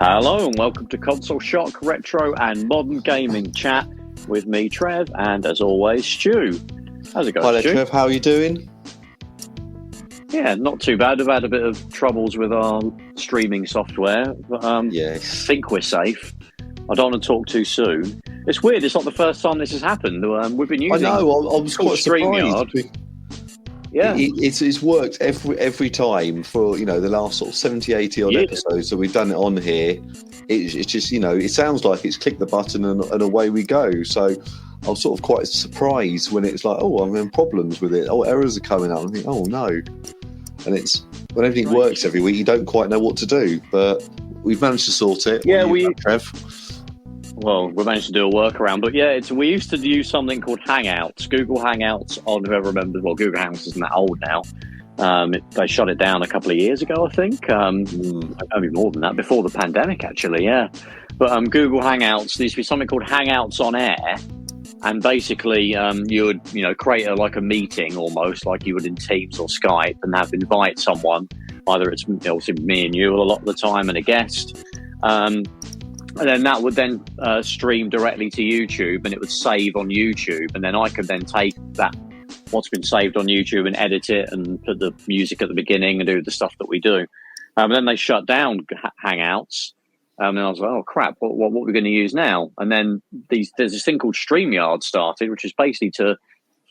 Hello and welcome to Console Shock, Retro and Modern Gaming Chat with me, Trev, and as always, Stu. How's it going, Hi there, Stu? Trev. How are you doing? Yeah, not too bad. I've had a bit of troubles with our streaming software, but Yes. I think we're safe. I don't want to talk too soon. It's weird. It's not the first time this has happened. We've been using. I know. I was quite surprised. Yeah, It's worked every time for the last sort of 70, 80 odd episodes that we've done it on here. It's just it sounds like it's click the button and away we go. So I was sort of quite surprised when it's like, I'm having problems with it. Errors are coming up. I think, oh no. And it's when everything works every week, you don't quite know what to do. But we've managed to sort it. Yeah, Trev. Well, we managed to do a workaround, but yeah, we used to use something called Hangouts, Google Hangouts. On whoever remembers, well, Google Hangouts isn't that old now. They shut it down a couple of years ago, I think. Only more than that, before the pandemic, actually. Yeah, but Google Hangouts. There used to be something called Hangouts on Air, and basically you would create a meeting almost like you would in Teams or Skype, and invite someone. Either it's obviously me and you a lot of the time, and a guest. And then that would then stream directly to YouTube, and it would save on YouTube. And then I could then take that, what's been saved on YouTube, and edit it and put the music at the beginning and do the stuff that we do. And then they shut down Hangouts. And I was like, oh, crap, what are we going to use now? And then there's this thing called StreamYard started, which is basically to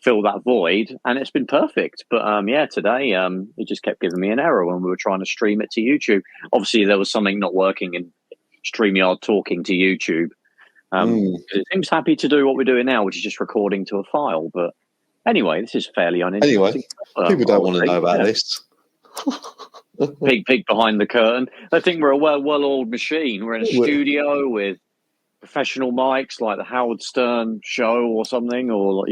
fill that void. And it's been perfect. But today it just kept giving me an error when we were trying to stream it to YouTube. Obviously, there was something not working in StreamYard talking to YouTube. It seems happy to do what we're doing now, which is just recording to a file. But anyway, this is fairly uninteresting. Anyway, people don't want to know about this. Peek behind the curtain. I think we're a well-oiled machine. We're in a studio with professional mics, like the Howard Stern show or something, or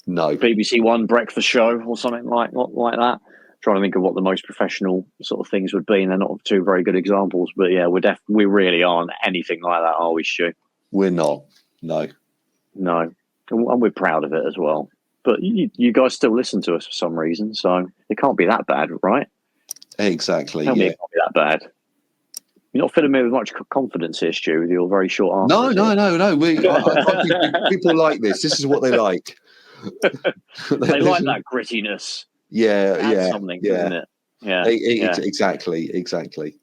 no BBC One breakfast show or something like that. Trying to think of what the most professional sort of things would be, and they're not two very good examples. But yeah, we really aren't anything like that, are we, Stu? We're not. No, and we're proud of it as well. But you guys still listen to us for some reason, so it can't be that bad, right? Exactly. Tell me it can't be that bad. You're not filling me with much confidence here, Stu, with your very short answers. No. I think people like this. This is what they like. They like that grittiness. Yeah. Something, isn't it? Yeah. Exactly.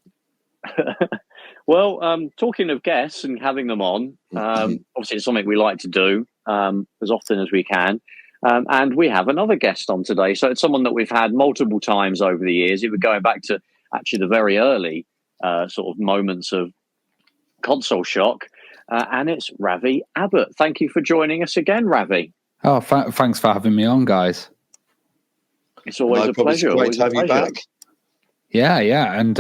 Well, talking of guests and having them on, obviously it's something we like to do as often as we can. And we have another guest on today. So it's someone that we've had multiple times over the years. It was going back to actually the very early sort of moments of Console Shock. And it's Ravi Abbott. Thank you for joining us again, Ravi. Oh, thanks for having me on, guys. It's always a pleasure. Great to have you back. Yeah. And,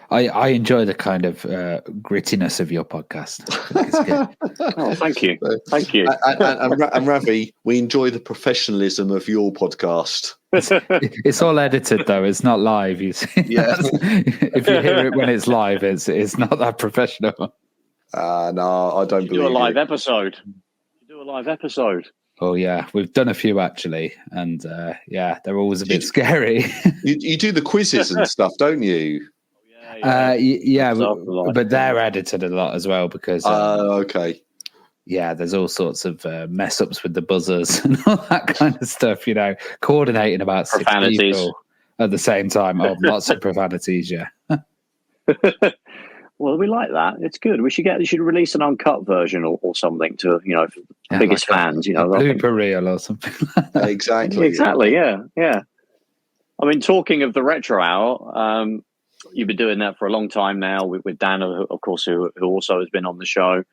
I enjoy the kind of grittiness of your podcast. I think it's good. Oh, thank you. Thank you. And Ravi, we enjoy the professionalism of your podcast. It's all edited, though. It's not live. You see. Yeah. If you hear it when it's live, it's not that professional. No, I don't believe do a live episode. You do a live episode. Oh yeah, we've done a few actually, and they're always a bit scary. You do the quizzes and stuff, don't you? But they're edited a lot as well because. Okay. Yeah, there's all sorts of mess ups with the buzzers and all that kind of stuff. Coordinating about 6 people at the same time. Oh, lots of profanities. Yeah. Well, we like that. It's good. We should release an uncut version or something to for the biggest fans. A blooper reel or something. Like that. Exactly. Yeah. I mean, talking of the Retro Hour, you've been doing that for a long time now with Dan, of course, who also has been on the show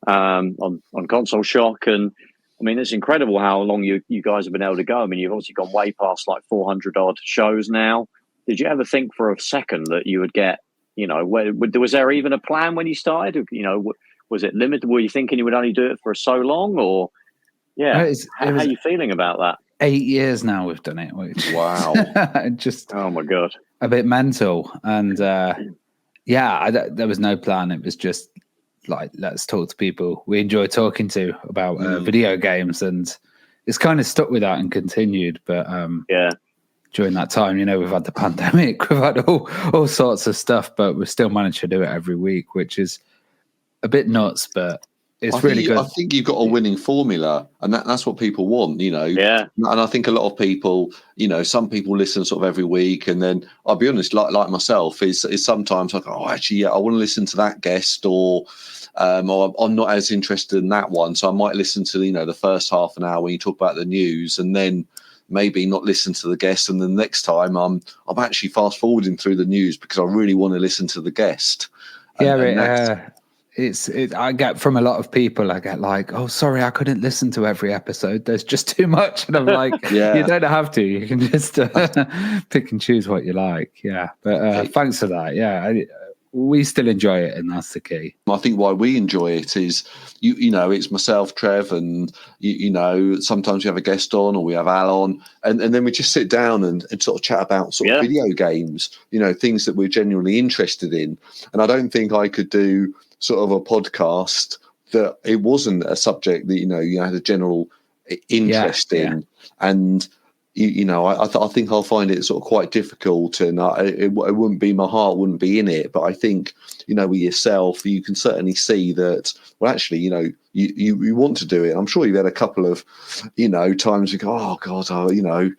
on Console Shock. And I mean, it's incredible how long you guys have been able to go. I mean, you've obviously gone way past like 400 odd shows now. Did you ever think for a second that you would get? Was there even a plan when you started? Was it limited? Were you thinking you would only do it for so long, or how are you feeling about that? 8 years now we've done it. Which, wow, just oh my god, a bit mental. And there was no plan. It was just like, let's talk to people we enjoy talking to about video games, and it's kind of stuck with that and continued. But during that time. You know, we've had the pandemic, we've had all sorts of stuff, but we've still managed to do it every week, which is a bit nuts, but it's really good. I think you've got a winning formula, and that's what people want, you know. Yeah. And I think a lot of people, you know, some people listen sort of every week, and then I'll be honest, like myself, is sometimes like, oh, actually, yeah, I want to listen to that guest, or I'm not as interested in that one, so I might listen to, you know, the first half an hour when you talk about the news, and then maybe not listen to the guest, and then the next time I'm actually fast forwarding through the news because I really want to listen to the guest. I get from a lot of people, I get like, oh, sorry, I couldn't listen to every episode. There's just too much. And I'm like, you don't have to. You can just pick and choose what you like. Yeah. But thanks for that. Yeah. We still enjoy it, and that's the key. I think why we enjoy it is, you know, it's myself, Trev, and, you know, sometimes we have a guest on or we have Al on, and then we just sit down and sort of chat about sort of video games, you know, things that we're genuinely interested in. And I don't think I could do sort of a podcast that it wasn't a subject that, you know, you had a general interest in. And you know, I think I'll find it sort of quite difficult, and it wouldn't be, my heart wouldn't be in it. But I think, you know, with yourself, you can certainly see that, well, actually, you know, you want to do it. I'm sure you've had a couple of, you know, times you go, oh, God, you know,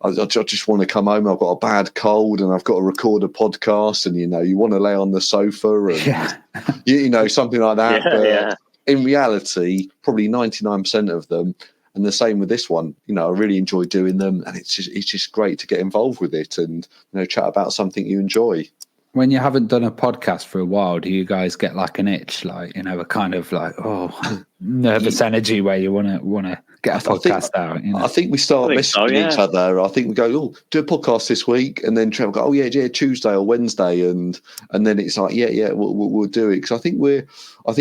I just want to come home. I've got a bad cold and I've got to record a podcast, and, you know, you want to lay on the sofa and, you know, something like that. But in reality, probably 99% of them, and the same with this one, you know, I really enjoy doing them, and it's just great to get involved with it and, you know, chat about something you enjoy. When you haven't done a podcast for a while, do you guys get like an itch, like, you know, a kind of like, oh, nervous energy where you want to get a podcast out? You know? I think we start messaging each other. I think we go, oh, do a podcast this week, and then Trevor will go, oh yeah, Tuesday or Wednesday, and then it's like, we'll do it, because I think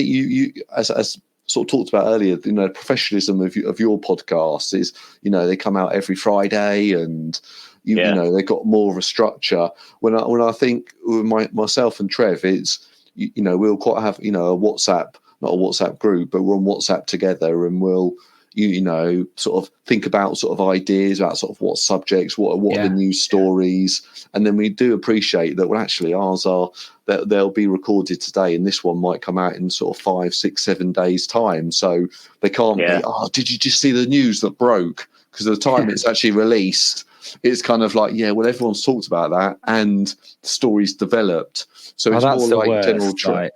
you as sort of talked about earlier, you know, professionalism of your podcast is, you know, they come out every Friday, and you know, they've got more of a structure. When I think with myself and Trev, it's, you know, we'll quite have, you know, not a WhatsApp group, but we're on WhatsApp together, and we'll, you know, sort of think about sort of ideas about sort of what subjects, what are the news stories. And then we do appreciate that, well, actually ours are, that they'll be recorded today, and this one might come out in sort of 5, 6, 7 days time. So they can't be, oh, did you just see the news that broke? Because at the time it's actually released, it's kind of like, well, everyone's talked about that and the story's developed. So it's more like general trend.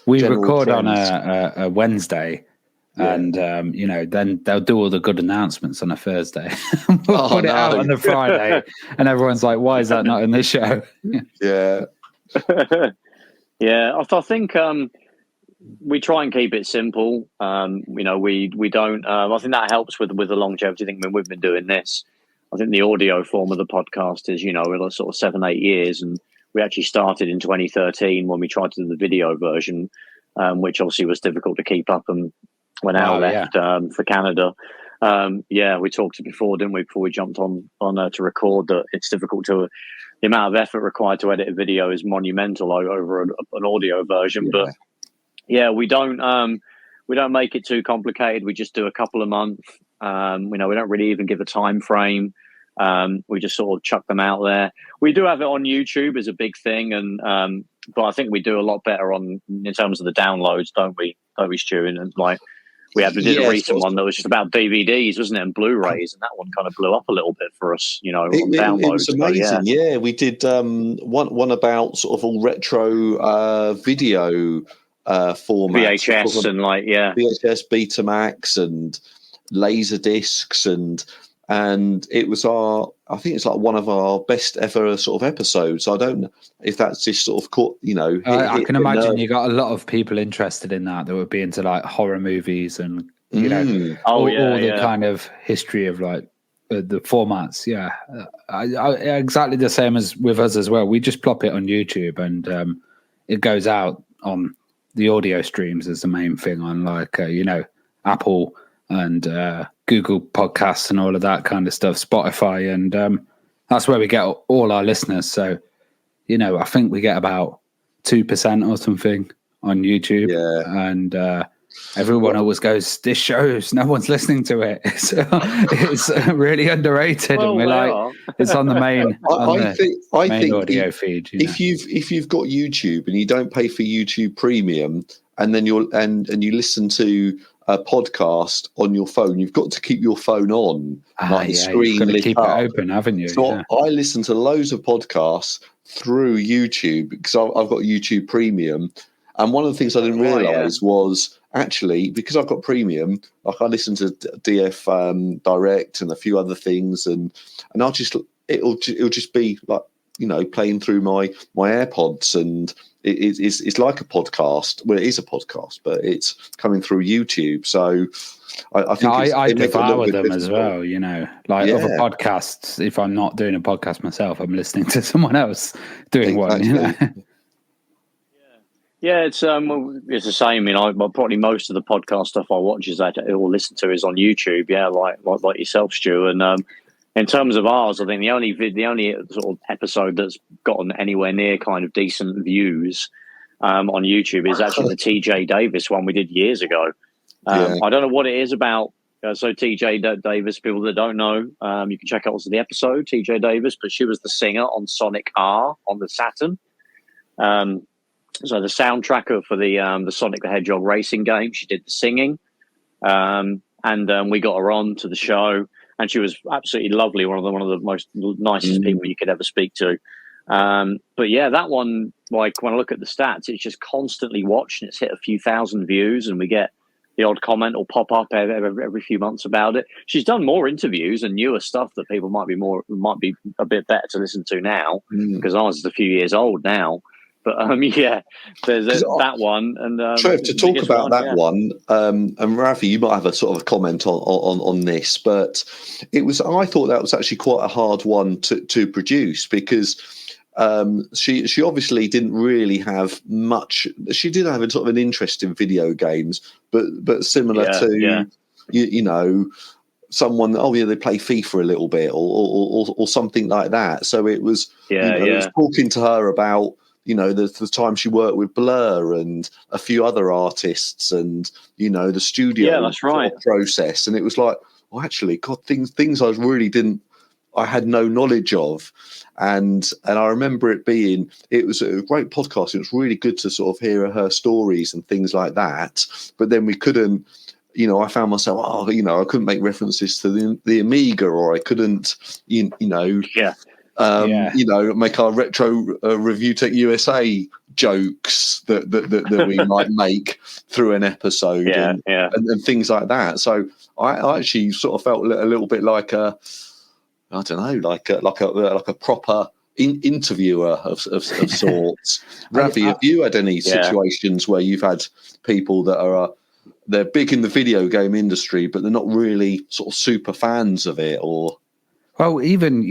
We record trends on a Wednesday. And, you know, then they'll do all the good announcements on a Thursday. We'll put it out on the Friday, and everyone's like, why is that not in the show? I think we try and keep it simple. You know, we don't, I think that helps with the longevity thing. When we've been doing this, I think the audio form of the podcast is, you know, sort of 7-8 years. And we actually started in 2013 when we tried to do the video version, which obviously was difficult to keep up. And when Al left for Canada, we talked before, didn't we, before we jumped on to record, that it's difficult to, the amount of effort required to edit a video is monumental over an audio version. But we don't make it too complicated. We just do a couple a month. You know, we don't really even give a time frame. We just sort of chuck them out there. We do have it on YouTube as a big thing, and but I think we do a lot better in terms of the downloads, don't we, Stu? And like, we did a recent one that was just about DVDs, wasn't it, and Blu-rays, and that one kind of blew up a little bit for us, you know, on downloads. It was amazing. We did one about sort of all retro video format, VHS and VHS, Betamax, and laser discs, and it was I think it's like one of our best ever sort of episodes. I don't know if that's just sort of caught, you know. I can imagine you got a lot of people interested in that would be into like horror movies and, you know, all the kind of history of like the formats. I exactly the same as with us as well. We just plop it on YouTube, and it goes out on the audio streams as the main thing on like, you know, Apple and Google Podcasts and all of that kind of stuff, Spotify, and that's where we get all our listeners. So, you know, I think we get about 2% or something on YouTube, and everyone always goes, "This shows no one's listening to it. It's really underrated." Well, and we're like, it's on the main, main audio feed. If you've got YouTube and you don't pay for YouTube Premium, and then you listen to a podcast on your phone, you've got to keep your phone on, the screen you've got to lit keep up. it open, haven't you? So I listen to loads of podcasts through YouTube because I've got YouTube Premium. And one of the things I didn't realise was actually, because I've got Premium, like I listen to DF Direct and a few other things, and it'll just be like, playing through my AirPods, and it's like a podcast. Well, it is a podcast, but it's coming through YouTube. So I think I devour them as well. Other podcasts. If I'm not doing a podcast myself, I'm listening to someone else doing one. Yeah, it's the same. Probably most of the podcast stuff I watch or listen to is on YouTube. Yeah, like yourself, Stu. And in terms of ours, I think the only sort of episode that's gotten anywhere near kind of decent views on YouTube is actually the TJ Davis one we did years ago. I don't know what it is about. So TJ Davis, people that don't know, you can check out also the episode, TJ Davis, but she was the singer on Sonic R on the Saturn. So the soundtracker for the Sonic the Hedgehog racing game, she did the singing, and we got her on to the show, and she was absolutely lovely. One of the most nicest people you could ever speak to. But yeah, that one, like when I look at the stats, it's just constantly watched, and it's hit a few thousand views, and we get the odd comment will pop up every few months about it. She's done more interviews and newer stuff that people might be a bit better to listen to now, because ours is a few years old now. But there's that one. And Trev, to talk about that one, and Ravi, you might have a sort of a comment on this, but I thought that was actually quite a hard one to produce, because she obviously didn't really have much. She did have a sort of an interest in video games, but similar to someone. They play FIFA a little bit or something like that. So it was it was talking to her about the time she worked with Blur and a few other artists, and the studio process, and it was like, well, actually, God, things I really I had no knowledge of, and I remember it was a great podcast. It was really good to sort of hear her stories and things like that. But then we couldn't, I found myself, I couldn't make references to the Amiga, or I couldn't, make our retro Review Tech USA jokes that we might make through an episode and things like that. So I actually sort of felt a little bit like a proper interviewer of sorts. Ravi, have you had any situations where you've had people that they're big in the video game industry, but they're not really sort of super fans of it, or? Well, even,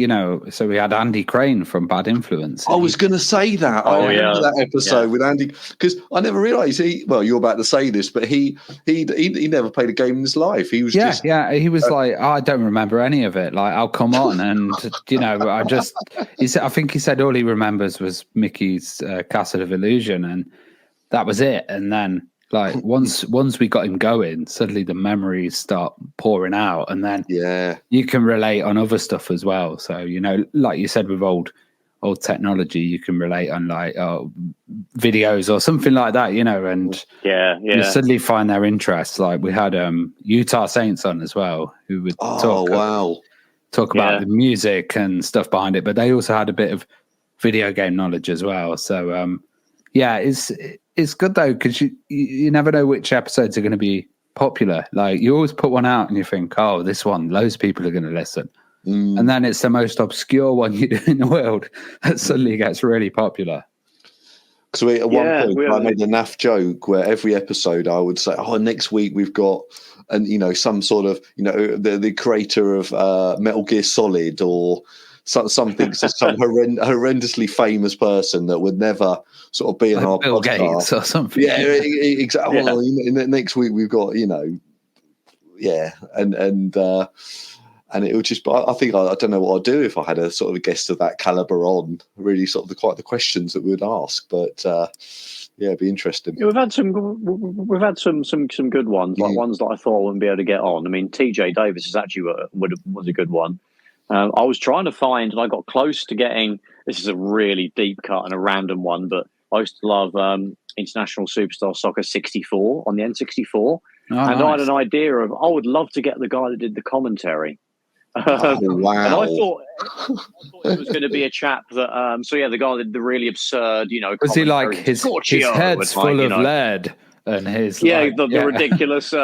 so we had Andy Crane from Bad Influence. I was going to say that. I remember that episode with Andy, because I never realised you're about to say this, but he never played a game in his life. He was he was like, I don't remember any of it. Like, I'll come on, and I think he said all he remembers was Mickey's Castle of Illusion, and that was it. And then, like, once we got him going, suddenly the memories start pouring out, and then you can relate on other stuff as well. So, like you said, with old technology, you can relate on like videos or something like that, and you suddenly find their interests. Like we had Utah Saints on as well, who would talk about the music and stuff behind it, but they also had a bit of video game knowledge as well. So it's good though, because you never know which episodes are going to be popular. Like you always put one out and you think, oh, this one, loads of people are going to listen. And then it's the most obscure one you do in the world that suddenly gets really popular. Because at one point I made a naff joke where every episode I would say, next week we've got, some sort of, the creator of Metal Gear Solid, or something, some horrendously famous person that would never sort of be in our Bill podcast Gates or something. Yeah, exactly. Yeah. Well, next week we've got, and it would just. I think I don't know what I'd do if I had a sort of a guest of that caliber on. Really, sort of quite the questions that we would ask, but it'd be interesting. Yeah, we've had some good ones, like ones that I thought I wouldn't be able to get on. I mean, TJ Davis is actually was a good one. I was trying to find, and I got close to getting. This is a really deep cut and a random one, but I used to love International Superstar Soccer 64 on the N64, and nice. I had an idea of I would love to get the guy that did the commentary. Oh, wow! And I thought it was going to be a chap that. So yeah, the guy that did the really absurt, was he like his head's full of lead and his the ridiculous he's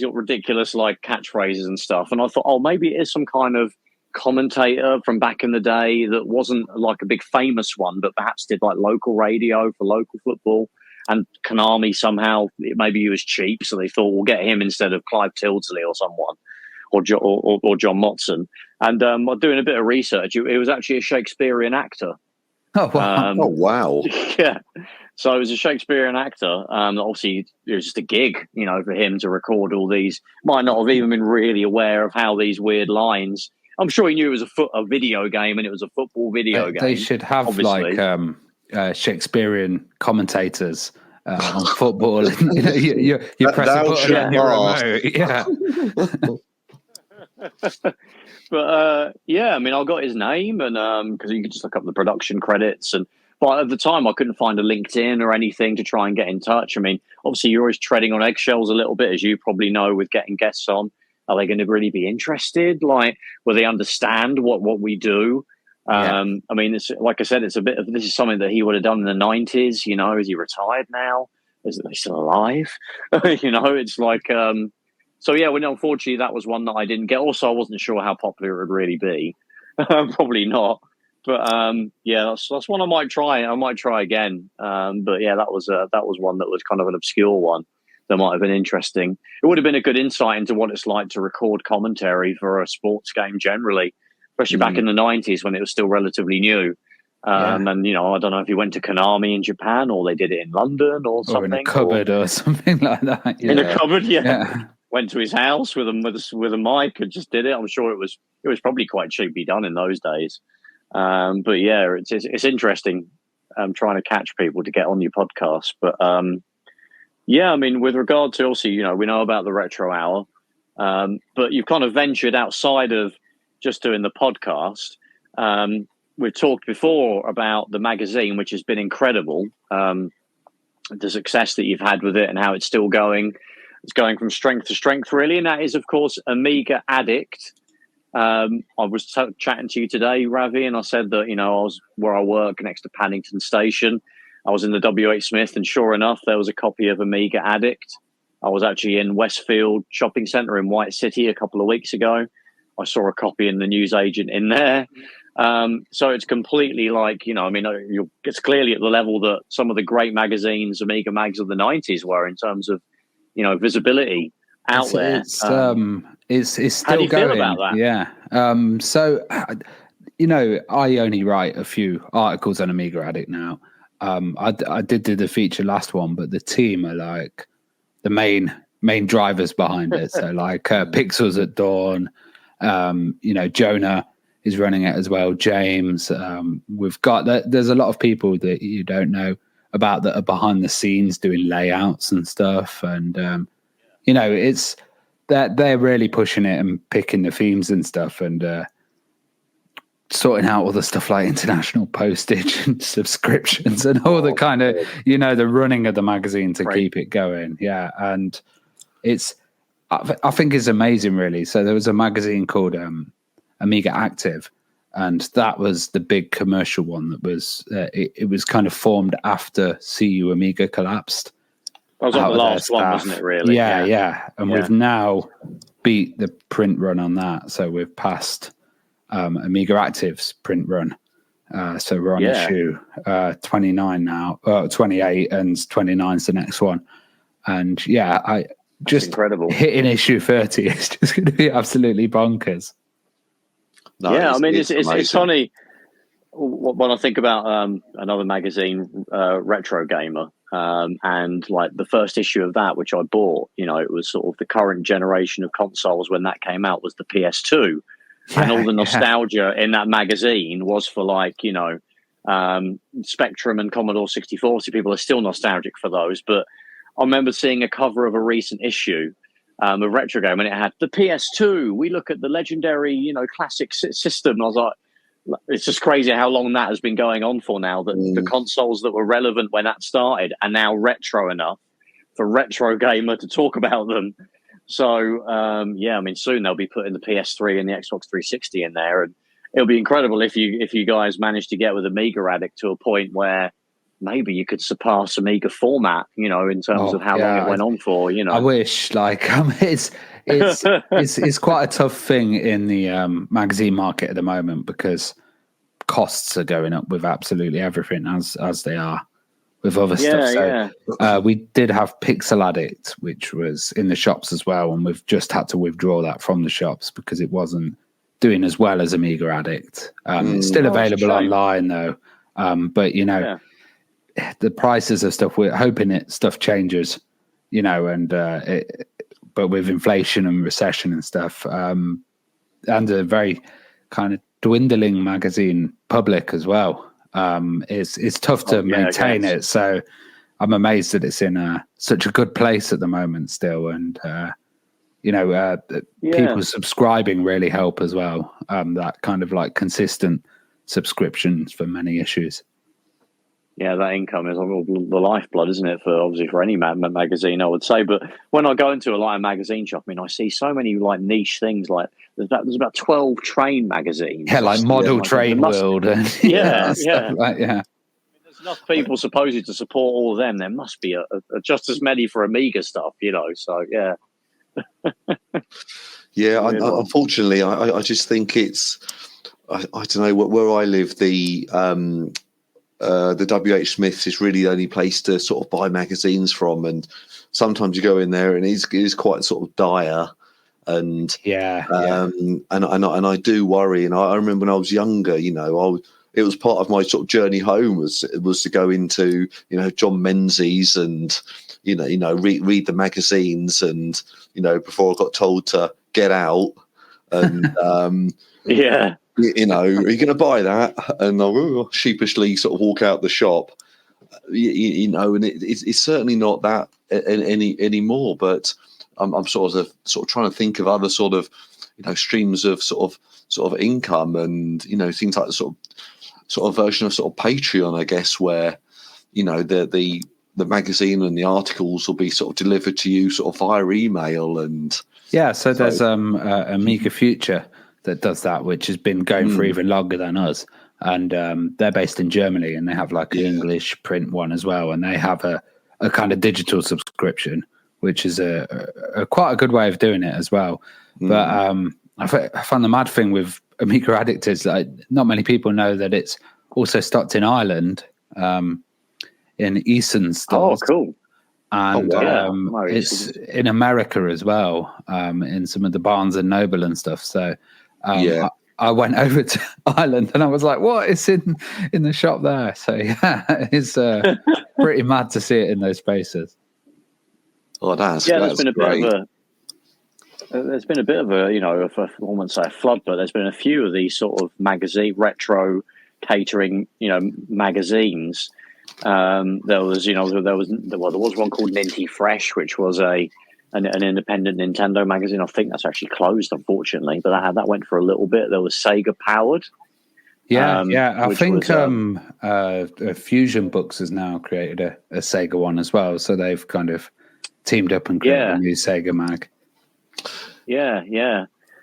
got ridiculous like catchphrases and stuff, and I thought, maybe it is some kind of commentator from back in the day that wasn't like a big famous one, but perhaps did like local radio for local football. And Konami somehow, maybe he was cheap, so they thought we'll get him instead of Clive Tildesley or someone, or John Motson. And doing a bit of research, it was actually a Shakespearean actor. Oh wow! Wow! Yeah. So it was a Shakespearean actor. Obviously, it was just a gig, for him to record all these. Might not have even been really aware of how these weird lines. I'm sure he knew it was a video game and it was a football video game. They should have obviously. Like Shakespearean commentators on football. You press a button on your remote. Yeah. But I mean, I got his name, and because you could just look up the production credits, but at the time I couldn't find a LinkedIn or anything to try and get in touch. I mean, obviously you're always treading on eggshells a little bit, as you probably know, with getting guests on. Are they going to really be interested? Like, will they understand what we do? I mean, it's like I said, it's a bit of this is something that he would have done in the 90s. Is he retired now? Is he still alive? It's like unfortunately, that was one that I didn't get. Also, I wasn't sure how popular it would really be. Probably not. But that's one I might try. I might try again. But yeah, that was one that was kind of an obscure one that might have been interesting. It would have been a good insight into what it's like to record commentary for a sports game generally, especially back in the 90s when it was still relatively new. And, I don't know if he went to Konami in Japan or they did it in London or something. Or in a cupboard or something like that. In a cupboard, yeah. Went to his house with a mic and just did it. I'm sure it was probably quite cheaply done in those days. But yeah, it's interesting trying to catch people to get on your podcast. But I mean, with regard to also, we know about the Retro Hour, but you've kind of ventured outside of just doing the podcast. We've talked before about the magazine, which has been incredible. The success that you've had with it and how it's still going. It's going from strength to strength, really. And that is, of course, Amiga Addict. I was chatting to you today, Ravi, and I said that, I was where I work next to Paddington Station. I was in the W.H. Smith, and sure enough, there was a copy of Amiga Addict. I was actually in Westfield Shopping Centre in White City a couple of weeks ago. I saw a copy in the newsagent in there. So it's completely like, it's clearly at the level that some of the great magazines, Amiga mags of the 90s were in terms of, visibility out there. It's still how do you going. Feel about that? Yeah. I only write a few articles on Amiga Addict now. I did do the feature last one, but the team are like the main drivers behind it. So like Pixels at Dawn, Jonah is running it as well. James, we've got there's a lot of people that you don't know about that are behind the scenes doing layouts and stuff. And, it's that they're really pushing it and picking the themes and stuff and sorting out all the stuff like international postage and subscriptions and all the kind of, the running of the magazine to keep it going. Yeah. And I think it's amazing, really. So there was a magazine called Amiga Active, and that was the big commercial one that was, it was kind of formed after CU Amiga collapsed. That was like the last one, wasn't it, really? Yeah. And we've now beat the print run on that. So we've passed Amiga Active's print run. So we're on issue 29 now, 28, and 29 is the next one. And I just incredible. Hitting issue 30 is just going to be absolutely bonkers. No, I mean, it's funny when I think about another magazine, Retro Gamer, and like the first issue of that, which I bought, it was sort of the current generation of consoles when that came out was the PS2. And all the nostalgia in that magazine was for like, Spectrum and Commodore 64. So people are still nostalgic for those. But I remember seeing a cover of a recent issue of Retro Game, and it had the PS2. We look at the legendary, classic system. I was like, it's just crazy how long that has been going on for now, that the consoles that were relevant when that started are now retro enough for Retro Gamer to talk about them. So, soon they'll be putting the PS3 and the Xbox 360 in there, and it'll be incredible if you guys manage to get with Amiga Addict to a point where maybe you could surpass Amiga format, in terms of how long it went on for, I wish, it's quite a tough thing in the magazine market at the moment, because costs are going up with absolutely everything, as they are with other stuff. So we did have Pixel Addict, which was in the shops as well, and we've just had to withdraw that from the shops because it wasn't doing as well as Amiga Addict. It's still available online though, but the prices of stuff, we're hoping stuff changes, but with inflation and recession and stuff, and a very kind of dwindling magazine public as well, it's tough to maintain it. So I'm amazed that it's in such a good place at the moment still, and people subscribing really help as well. That kind of like consistent subscriptions for many issues. Yeah, that income is the lifeblood, isn't it? For any magazine, I would say. But when I go into a magazine shop, I see so many niche things. Like there's about 12 train magazines. Yeah, like Model Train World. There's enough people supposedly to support all of them. There must be just as many for Amiga stuff, So yeah. Unfortunately, I just think it's. I don't know where I live. The WH Smith's is really the only place to sort of buy magazines from, and sometimes you go in there and it is quite sort of dire, and and I do worry. And I remember when I was younger, it was part of my sort of journey home was to go into John Menzies and read the magazines, and before I got told to get out, and are you going to buy that? And I'll sheepishly sort of walk out the shop, and it's certainly not that anymore. But I'm sort of trying to think of other sort of streams of sort of income, and things like the sort of version of sort of Patreon, I guess, where the magazine and the articles will be sort of delivered to you sort of via email. And so there's Amiga Future that does that, which has been going for even longer than us, and they're based in Germany, and they have like an English print one as well, and they have a kind of digital subscription, which is a quite a good way of doing it as well. But I found the mad thing with Amiga Addict is that not many people know that it's also stocked in Ireland, in Eason stores. Oh, cool. And it's in America as well, in some of the Barnes and Noble and stuff. So I went over to Ireland and I was like, what? It's in the shop there. So it's pretty mad to see it in those spaces. Oh, that's there's been great. There's been a bit of a, I won't say a flood, but there's been a few of these sort of retro catering, magazines. There was one called Ninty Fresh, which was an independent Nintendo magazine. I think that's actually closed, unfortunately, but that went for a little bit. There was Sega Powered. I think Fusion Books has now created a Sega one as well, so they've kind of teamed up and created a new Sega mag.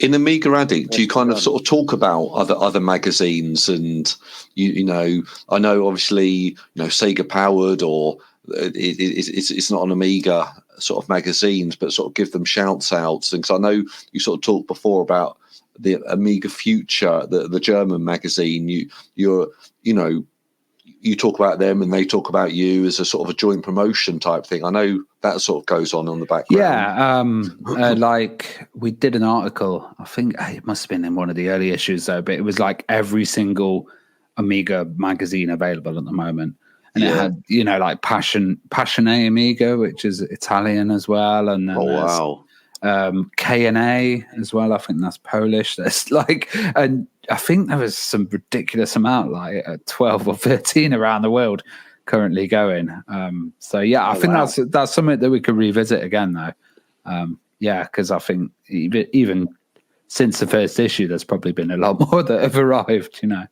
In Amiga Addict, do you kind of sort of talk about other magazines, and I know obviously Sega Powered, or it's not an Amiga sort of magazines, but sort of give them shouts outs. And because I know you sort of talked before about the Amiga Future, the German magazine. You talk about them and they talk about you as a sort of a joint promotion type thing. I know that sort of goes on the background. Like we did an article, I think it must have been in one of the early issues though, but it was like every single Amiga magazine available at the moment. And it had, like Passion Amiga, which is Italian as well. And then K&A as well. I think that's Polish. There's and I think there was some ridiculous amount, like 12 or 13 around the world currently going. So yeah, I think that's something that we could revisit again, though. Yeah, because I think even since the first issue, there's probably been a lot more that have arrived, you know.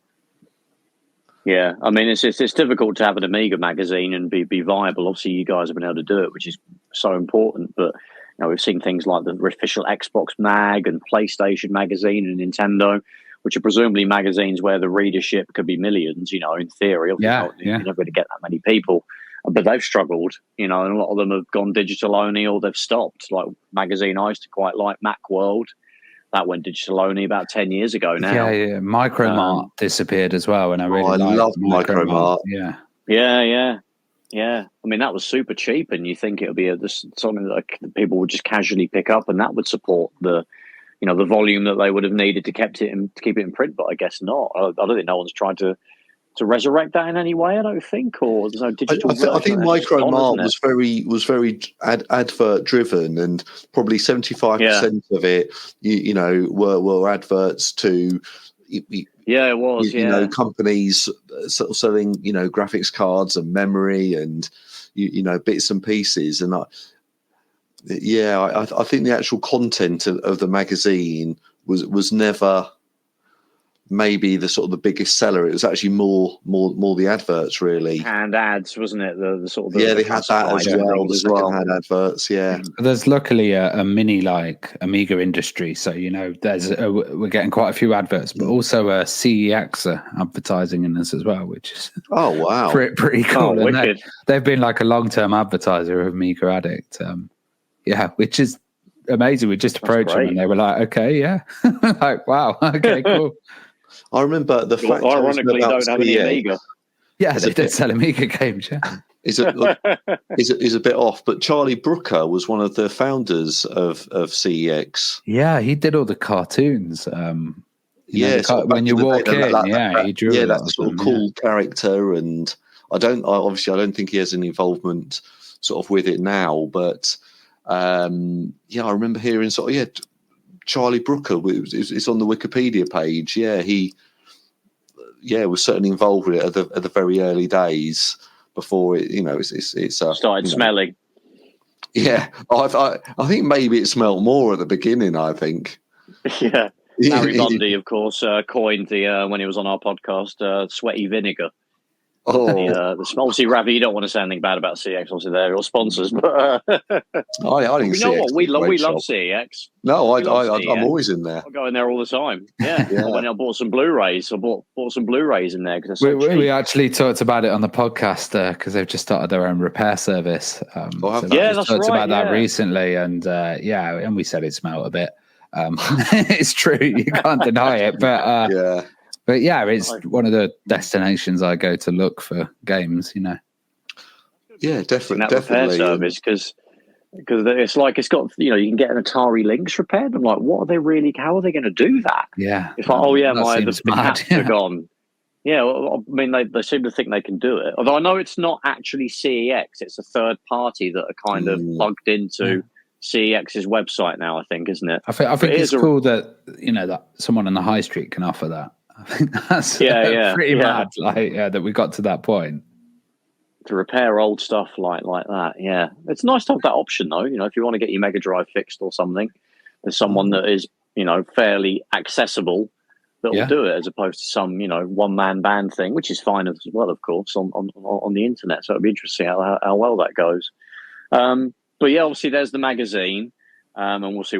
Yeah, I mean, it's difficult to have an Amiga magazine and be viable. Obviously, you guys have been able to do it, which is so important. But you know, we've seen things like the official Xbox mag and PlayStation magazine and Nintendo, which are presumably magazines where the readership could be millions. You know, in theory, you're never going to get that many people. But they've struggled, you know, and a lot of them have gone digital only or they've stopped. Like magazine I used to quite like, Macworld. That went digital only about 10 years ago now. Yeah. Micromart disappeared as well, and I loved Micromart. Yeah. I mean, that was super cheap, and you think it would be something that people would just casually pick up, and that would support the volume that they would have needed to keep it in print. But I guess not. I don't think no one's tried to resurrect that in any way. I don't think, or there's no digital. I think Micromart was very advert driven, and probably 75% of it, you know, were adverts to. It was. You know, companies sort of selling, you know, graphics cards and memory and you know, bits and pieces, and I think the actual content of the magazine was never maybe the sort of the biggest seller. It was actually more the adverts, really. And ads, wasn't it? The sort of they had that as well. The second-hand adverts, yeah. There's luckily a mini like Amiga industry, so you know we're getting quite a few adverts, but also a CEX advertising in this as well, which is pretty cool. Oh, wicked. They've been like a long-term advertiser of Amiga Addict, which is amazing. We just approached them and they were like, okay, yeah, like wow, okay, cool. I remember the fact. Ironically, don't have any Amiga. Yeah, they did sell Amiga games. Yeah, is a bit off. But Charlie Brooker was one of the founders of CEX. Yeah, he did all the cartoons. When you walk in, he drew. Yeah, that sort of cool character, and I don't think he has any involvement sort of with it now. But I remember hearing Charlie Brooker. It's on the Wikipedia page. Yeah, he was certainly involved with it at the very early days before it. You know, it's started smelling. Yeah, I think maybe it smelled more at the beginning. I think. Yeah, Larry Bundy, of course, coined the when he was on our podcast, sweaty vinegar. The smell. Obviously, Ravi, you don't want to say anything bad about CEX. Obviously, they're your sponsors, but I think you know what we love CEX. No, I'm always in there. I go in there all the time. Yeah. When I bought some Blu-rays, I bought some Blu-rays in there because we actually talked about it on the podcast because they've just started their own repair service. That's talked right, about that recently, and and we said it smelled a bit. It's true, you can't deny it, but But yeah, it's one of the destinations I go to look for games, you know. Yeah, definitely. That repair service, because it's like it's got, you know, you can get an Atari Lynx repaired. I'm like, what are they really? How are they going to do that? Yeah, it's like, the caps are gone. Yeah, well, I mean, they seem to think they can do it. Although I know it's not actually CEX; it's a third party that are kind of plugged into CEX's website now. I think, isn't it? I think it's cool that, you know, that someone on the high street can offer that. I think that's pretty mad, that we got to that point. To repair old stuff like that, yeah. It's nice to have that option, though. You know, if you want to get your Mega Drive fixed or something, there's someone that is, you know, fairly accessible that will do it, as opposed to some, you know, one-man band thing, which is fine as well, of course, on the internet. So it'll be interesting how well that goes. But yeah, obviously there's the magazine, and we'll see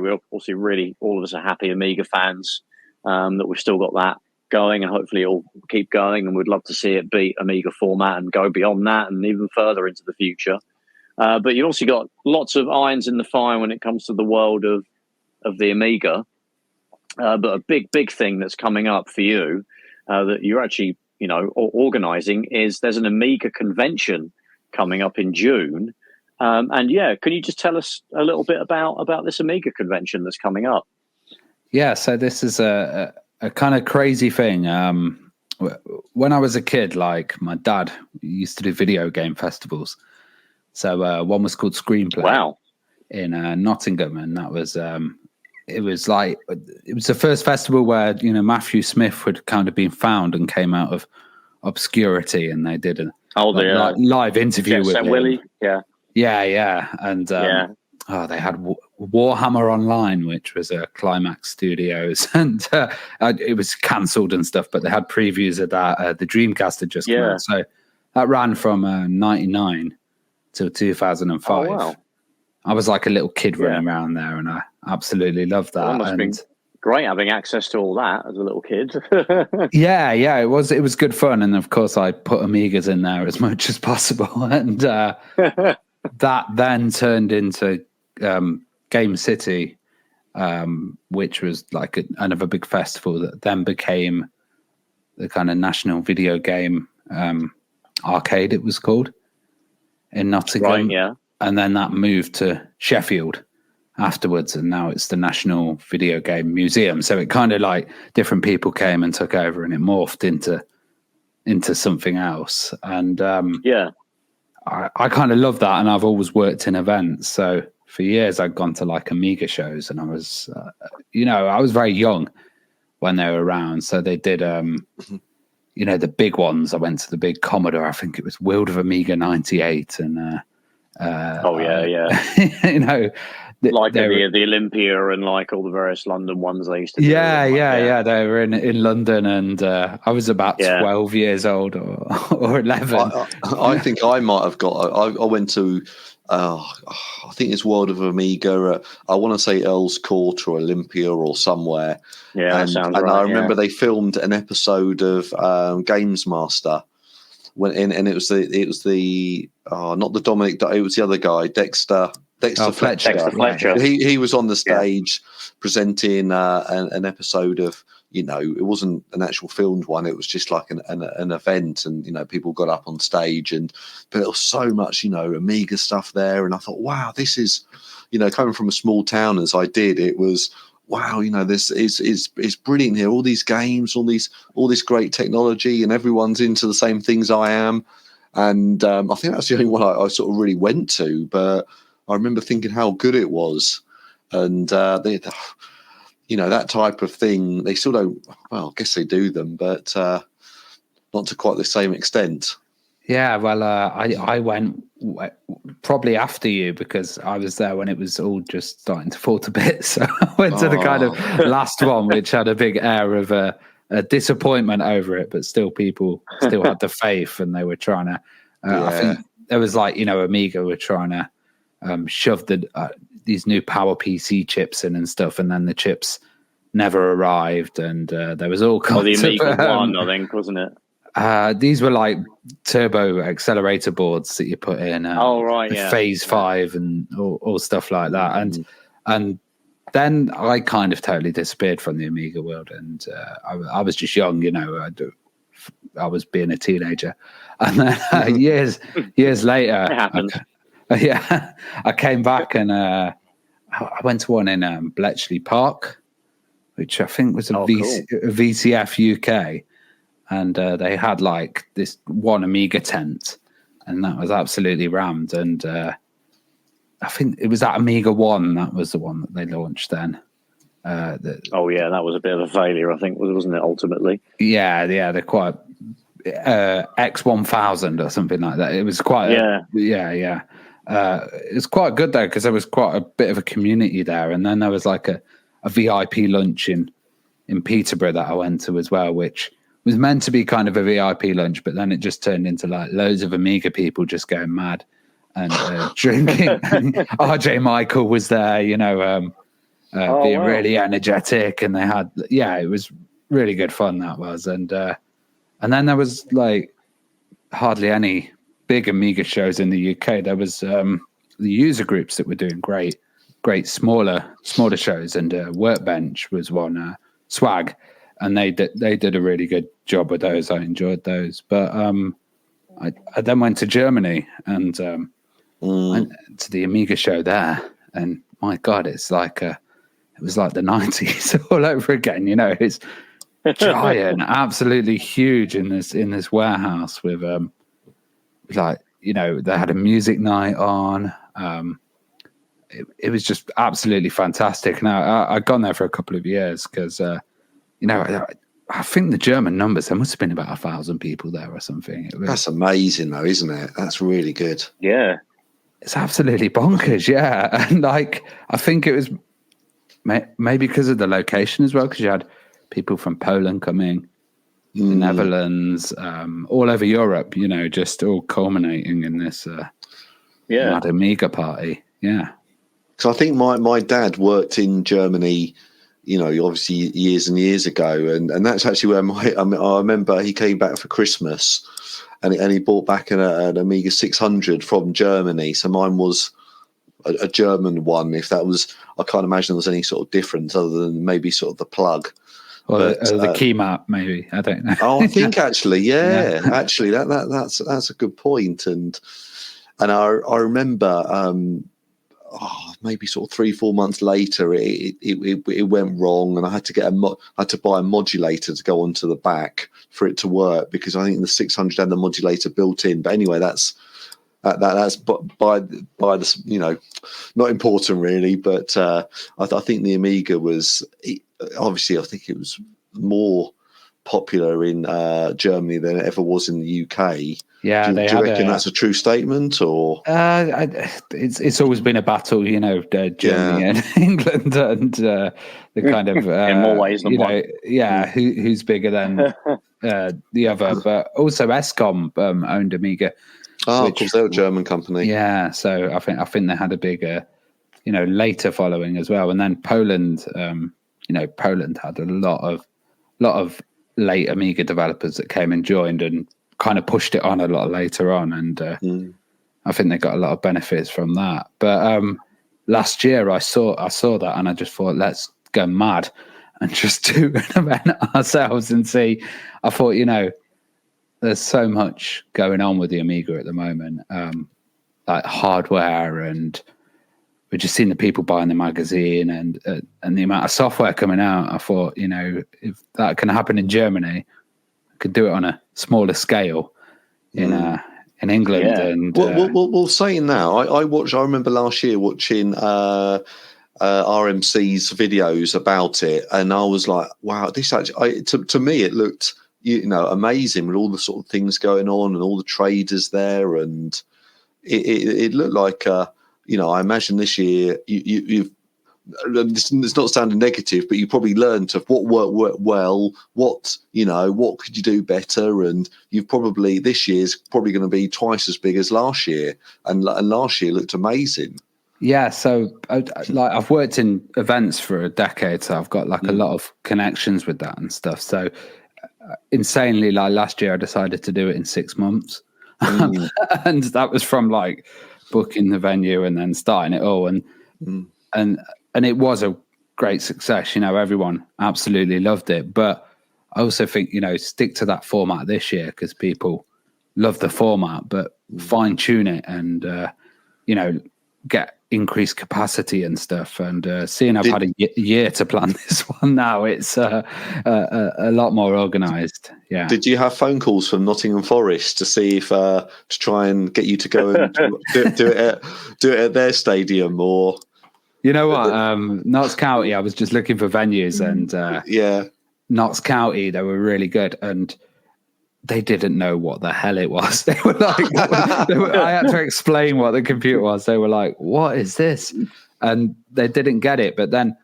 really all of us are happy Amiga fans that we've still got that going, and hopefully it'll keep going, and we'd love to see it beat Amiga format and go beyond that and even further into the future. But you've also got lots of irons in the fire when it comes to the world of the Amiga. But a big thing that's coming up for you that you're actually, you know, organising is there's an Amiga convention coming up in June. And can you just tell us a little bit about this Amiga convention that's coming up? Yeah, so this is a kind of crazy thing. When I was a kid, like my dad used to do video game festivals. So one was called Screenplay in Nottingham, and that was it was the first festival where, you know, Matthew Smith had kind of been found and came out of obscurity, and they did a live interview with him. Willie, and they had Warhammer Online, which was a Climax Studios, and it was cancelled and stuff, but they had previews of that. The Dreamcast had just come out, so that ran from 99 till 2005. Oh, wow. I was like a little kid running around there, and I absolutely loved that. Well, that must have been great having access to all that as a little kid. yeah, it was good fun, and of course I put Amigas in there as much as possible, and that then turned into Game City, which was like another big festival that then became the kind of national video game arcade, it was called, in Nottingham. Right, yeah. And then that moved to Sheffield afterwards, and now it's the National Video Game Museum. So it kind of like different people came and took over, and it morphed into something else. And I kind of love that, and I've always worked in events. So for years I'd gone to like Amiga shows, and I was, I was very young when they were around. So they did, the big ones. I went to the big Commodore. I think it was World of Amiga 98, and like the Olympia and like all the various London ones they used to do. Yeah. They were in London, and I was about 12 years old or 11. I think I might have got. I went to. I think it's World of Amiga. I want to say Earl's Court or Olympia or somewhere. Yeah, that sounds right. And I remember they filmed an episode of Games Master. And it was the not the Dominic, it was the other guy, Dexter Fletcher. Dexter Fletcher. He was on the stage presenting an episode of, it wasn't an actual filmed one, it was just like an event, and people got up on stage, but there was so much Amiga stuff there, and I thought, wow, this is coming from a small town as I did, it was wow, this is brilliant here. All these games, all this great technology, and everyone's into the same things I am. And I think that's the only one I sort of really went to. But I remember thinking how good it was, and that type of thing. They still don't. Well, I guess they do them, but not to quite the same extent. Yeah, well, I went probably after you, because I was there when it was all just starting to fall to bits. So I went to the kind of last one, which had a big air of a disappointment over it, but still people still had the faith, and they were trying to. I think there was Amiga were trying to shove these new Power PC chips in and stuff, and then the chips never arrived, and there was all kinds of... the Amiga 1, I think, wasn't it? These were like turbo accelerator boards that you put in. Phase 5 and all stuff like that. And then I kind of totally disappeared from the Amiga world, and I was just young, I was being a teenager, and then years later, it happened. I came back, and I went to one in Bletchley Park, which I think was a VCF UK. And they had like this one Amiga tent, and that was absolutely rammed. And I think it was that Amiga 1, that was the one that they launched then. That was a bit of a failure, I think, wasn't it, ultimately? Yeah, they're quite X1000 or something like that. It was quite it was quite good though, because there was quite a bit of a community there. And then there was like a VIP lunch in Peterborough that I went to as well, which was meant to be kind of a VIP lunch, but then it just turned into like loads of Amiga people just going mad and drinking. RJ Michael was there, being really energetic, and they had, it was really good fun, that was. And then there was like hardly any big Amiga shows in the UK. There was the user groups that were doing great smaller shows, and Workbench was one, Swag. And they did a really good job with those. I enjoyed those. But I then went to Germany and went to the Amiga show there. And my God, it was like the 90s all over again. It's giant, absolutely huge in this warehouse with they had a music night on. it was just absolutely fantastic. Now I'd gone there for a couple of years because I think the German numbers, there must have been about 1,000 people there or something. That's amazing though, isn't it? That's really good. Yeah. It's absolutely bonkers, yeah. And like, I think it was maybe because of the location as well, because you had people from Poland coming, the Netherlands, all over Europe, just all culminating in this mad Amiga party. Yeah. So I think my dad worked in Germany, obviously years and years ago, and that's actually where I remember he came back for Christmas, and he brought back an Amiga 600 from Germany. So mine was a German one. If that was, I can't imagine there was any sort of difference other than maybe sort of the plug. Or the key map, maybe. I don't know. I think actually, actually that's a good point. And I remember maybe sort of 3-4 months later, it went wrong, and I had to get had to buy a modulator to go onto the back for it to work, because I think the 600 had the modulator built in. But anyway, that's by the not important really. But I think the Amiga was obviously, I think it was more popular in Germany than it ever was in the UK. Yeah, do you reckon that's a true statement, or it's always been a battle, Germany and England, and the kind of in more ways than one. Who's bigger than the other? But also Escom owned Amiga. Oh, of course, they're a German company. Yeah, so I think they had a bigger, later following as well, and then Poland. Poland had a lot of late Amiga developers that came and joined and kind of pushed it on a lot later on, and I think they got a lot of benefits from that. But last year I saw that, and I just thought, let's go mad and just do an event ourselves and see. I thought, there's so much going on with the Amiga at the moment, like hardware, and we've just seen the people buying the magazine and the amount of software coming out. I thought, if that can happen in Germany, I could do it on a smaller scale in England. Yeah. And well, saying that, I remember last year watching RMC's videos about it, and I was like, wow, this actually, to me it looked amazing, with all the sort of things going on and all the traders there, and it looked like I imagine this year you've, it's not sounding negative, but you probably learned of what worked well, what could you do better, and you've probably, this year's probably going to be twice as big as last year, and last year looked amazing. Yeah, so I've worked in events for a decade, so I've got a lot of connections with that and stuff. So insanely, last year I decided to do it in 6 months, and that was from booking the venue and then starting it all, and it was a great success. Everyone absolutely loved it. But I also think, stick to that format this year, because people love the format, but fine tune it and, get increased capacity and stuff. And seeing I've had a year to plan this one now, it's a lot more organised. Yeah. Did you have phone calls from Nottingham Forest to see if to try and get you to go and do it at their stadium, or? You know what? Notts County, I was just looking for venues, and Notts County, they were really good, and they didn't know what the hell it was. They were I had to explain what the computer was. They were like, what is this? And they didn't get it. But then,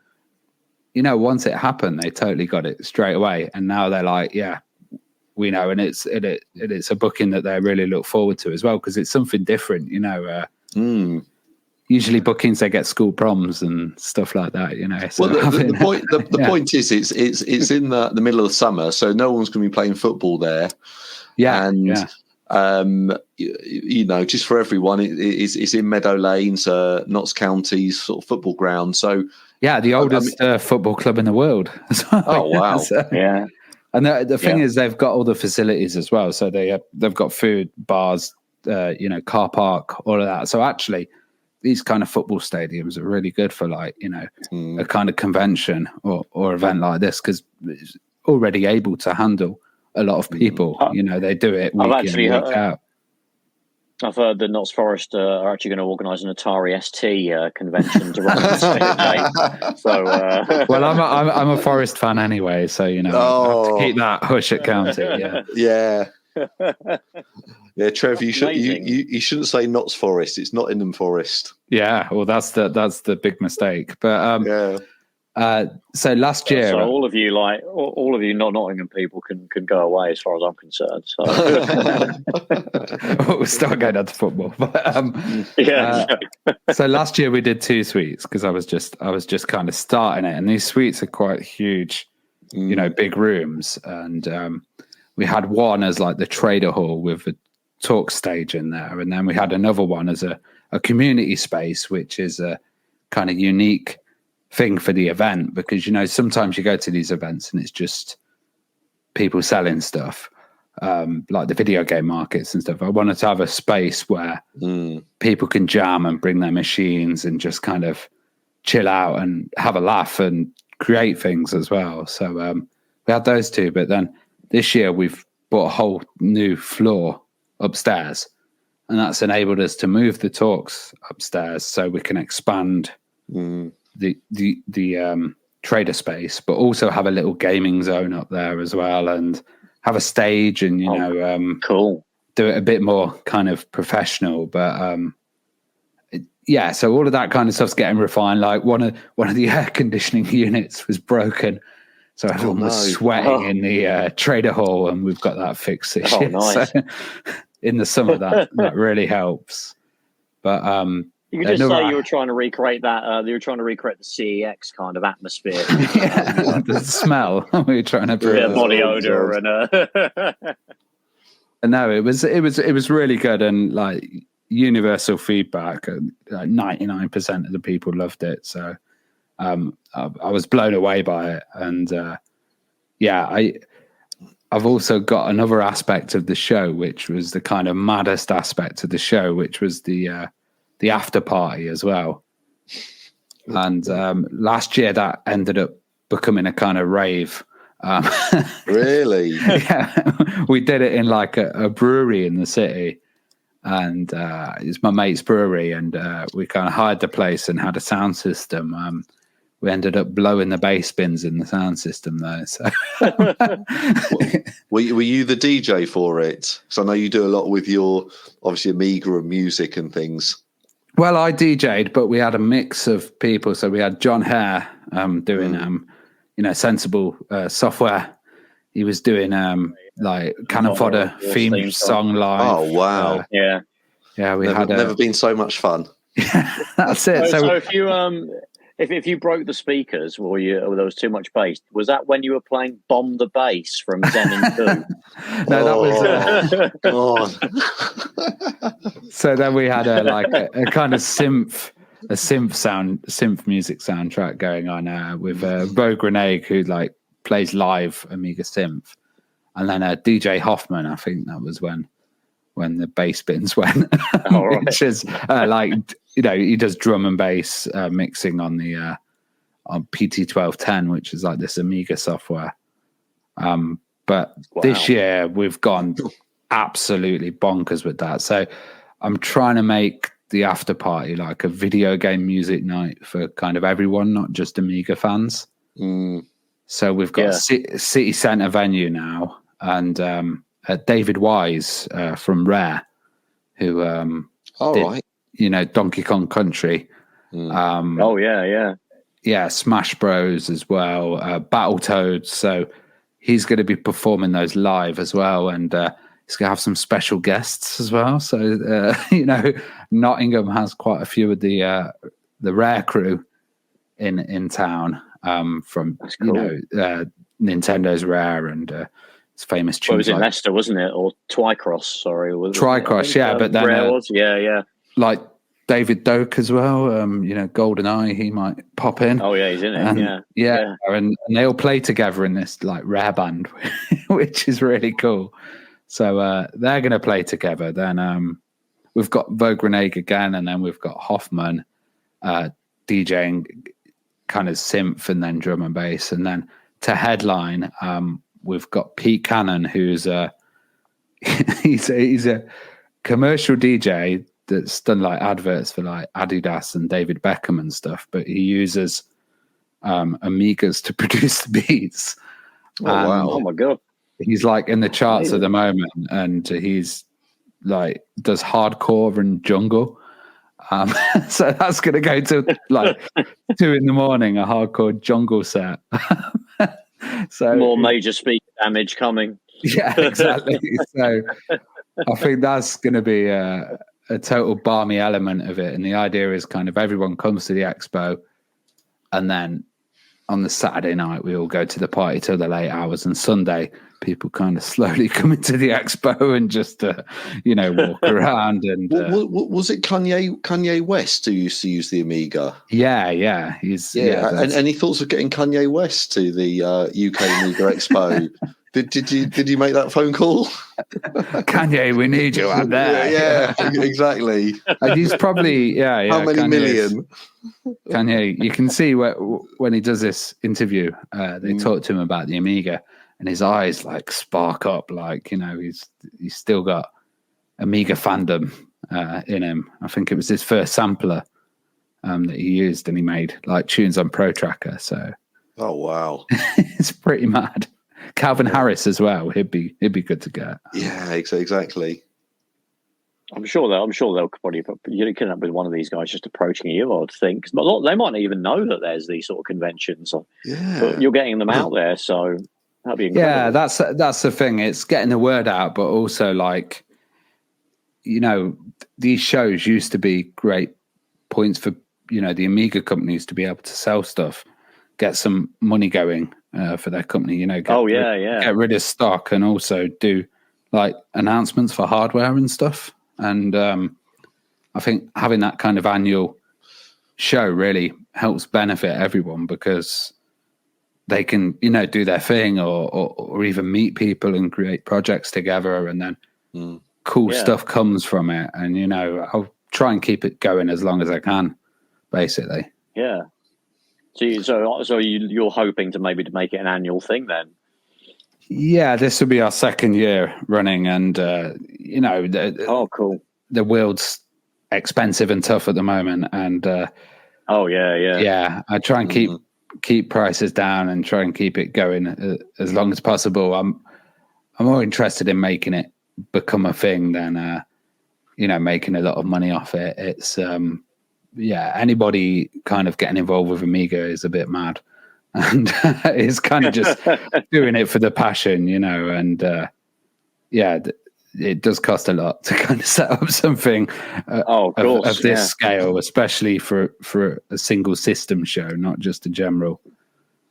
once it happened, they totally got it straight away. And now they're like, yeah, we know. And it's a booking that they really look forward to as well, because it's something different, Usually bookings, they get school proms and stuff like that, So well, the point is, it's in the middle of the summer, so no one's going to be playing football there. Yeah, and just for everyone, it's in Meadow Lanes, Notts County's sort of football ground. So yeah, the oldest football club in the world. Oh wow! Yeah, and the thing is, they've got all the facilities as well. So they've got food, bars, car park, all of that. So actually, these kind of football stadiums are really good for a kind of convention or event like this, because it's already able to handle a lot of people. They do it week in, week out. I've heard that Notts Forest are actually going to organise an Atari ST convention to run the state of play. So, well, I'm a Forest fan anyway, so I have to keep that hush at county. Yeah. Yeah, Trev, you shouldn't say Notts Forest. It's Nottingham Forest. Yeah, well, that's the big mistake. But so last year, so all of you not Nottingham people can go away as far as I'm concerned. So we'll start going on to football. But, so last year we did 2 suites because I was just kind of starting it, and these suites are quite huge, big rooms, and we had one as like the trader hall with a talk stage in there, and then we had another one as a community space, which is a kind of unique thing for the event, because sometimes you go to these events and it's just people selling stuff, like the video game markets and stuff. I wanted to have a space where people can jam and bring their machines and just kind of chill out and have a laugh and create things as well. So we had those two, but then this year we've bought a whole new floor upstairs, and that's enabled us to move the talks upstairs so we can expand the trader space, but also have a little gaming zone up there as well, and have a stage, and cool, do it a bit more kind of professional. But so all of that kind of stuff's getting refined. Like one of the air conditioning units was broken, so everyone was sweating in the trader hall, and we've got that fixed this year. Nice. So in the summer that really helps. But you could just say you were trying to recreate that. You were trying to recreate the CEX kind of atmosphere. The smell. We were trying to body odor and no, it was really good, and like universal feedback. Like 99% of the people loved it. So I was blown away by it, and I've also got another aspect of the show, which was the kind of maddest aspect of the show, which was the after party as well. And last year that ended up becoming a kind of rave. Really? Yeah, we did it in like a brewery in the city, and it's my mate's brewery, and we kind of hired the place and had a sound system. We ended up blowing the bass bins in the sound system though. So were you the DJ for it? So I know you do a lot with your obviously Amiga and music and things. Well, I DJ'd, but we had a mix of people. So we had John Hare doing sensible software. He was doing like Cannon Fodder theme song live. Oh wow! Yeah. We never been so much fun. That's it. So if you if you broke the speakers or there was too much bass, was that when you were playing Bomb the Bass from Zen and 2? No, that was God. So then we had a kind of synth music soundtrack going on with Rogue Reneg, who like plays live Amiga synth, and then DJ Hoffman. I think that was when the bass bins went, which is he does drum and bass mixing on the on PT1210, which is like this Amiga software. But this year we've gone absolutely bonkers with that. So I'm trying to make the after party like a video game music night for kind of everyone, not just Amiga fans. So we've got a city centre venue now, and David Wise from Rare, who did Donkey Kong Country. Smash Bros as well, Battletoads. So he's going to be performing those live as well, and he's going to have some special guests as well. So Nottingham has quite a few of the Rare crew in town, from Nintendo's Rare and it's famous tunes. Well, it was in Leicester, wasn't it? Or Twycross, sorry. Twycross, but then Rare was, like David Doak as well, GoldenEye, he might pop in. Oh yeah, he's in it. And they all play together in this like Rare band, which is really cool. So they're going to play together. Then we've got Vogue Reneg again, and then we've got Hoffman DJing kind of synth and then drum and bass, and then to headline we've got Pete Cannon, who's he's a commercial DJ that's done like adverts for like Adidas and David Beckham and stuff, but he uses Amigas to produce the beats. Wow. Oh my God. He's like in the charts at the moment, and he's like does hardcore and jungle. So that's going to go to like 2 a.m, a hardcore jungle set. So more major speaker damage coming. Yeah, exactly. So I think that's going to be a total balmy element of it. And the idea is kind of everyone comes to the expo, and then on the Saturday night, we all go to the party till the late hours, and Sunday people kind of slowly come into the expo and just, walk around. And was it Kanye West who used to use the Amiga? Yeah, Any thoughts of getting Kanye West to the UK Amiga Expo? Did you make that phone call? Kanye, we need you out there. Yeah, exactly. And he's probably How many million? Kanye, you can see when he does this interview, they talk to him about the Amiga, and his eyes like spark up, like he's still got Amiga fandom in him. I think it was his first sampler that he used, and he made like tunes on Pro Tracker. So, oh wow, it's pretty mad. Calvin Harris as well. He'd be good to get. Yeah, exactly. I'm sure they'll probably you can up with one of these guys just approaching you. I'd think, but they might not even know that there's these sort of conventions. But you're getting them out there, so that'd be incredible. Yeah, that's the thing. It's getting the word out, but also like these shows used to be great points for the Amiga companies to be able to sell stuff, get some money going for their company. Get rid of stock, and also do like announcements for hardware and stuff. And I think having that kind of annual show really helps benefit everyone, because they can, do their thing or even meet people and create projects together, and then cool stuff comes from it. And, I'll try and keep it going as long as I can, basically. Yeah. So you're hoping to make it an annual thing then? Yeah, this will be our second year running, and cool. The world's expensive and tough at the moment, and I try and keep prices down and try and keep it going as long as possible. I'm more interested in making it become a thing than making a lot of money off it. It's anybody kind of getting involved with Amiga is a bit mad. And it's kind of just doing it for the passion, and it does cost a lot to kind of set up something of this scale, especially for a single system show, not just a general,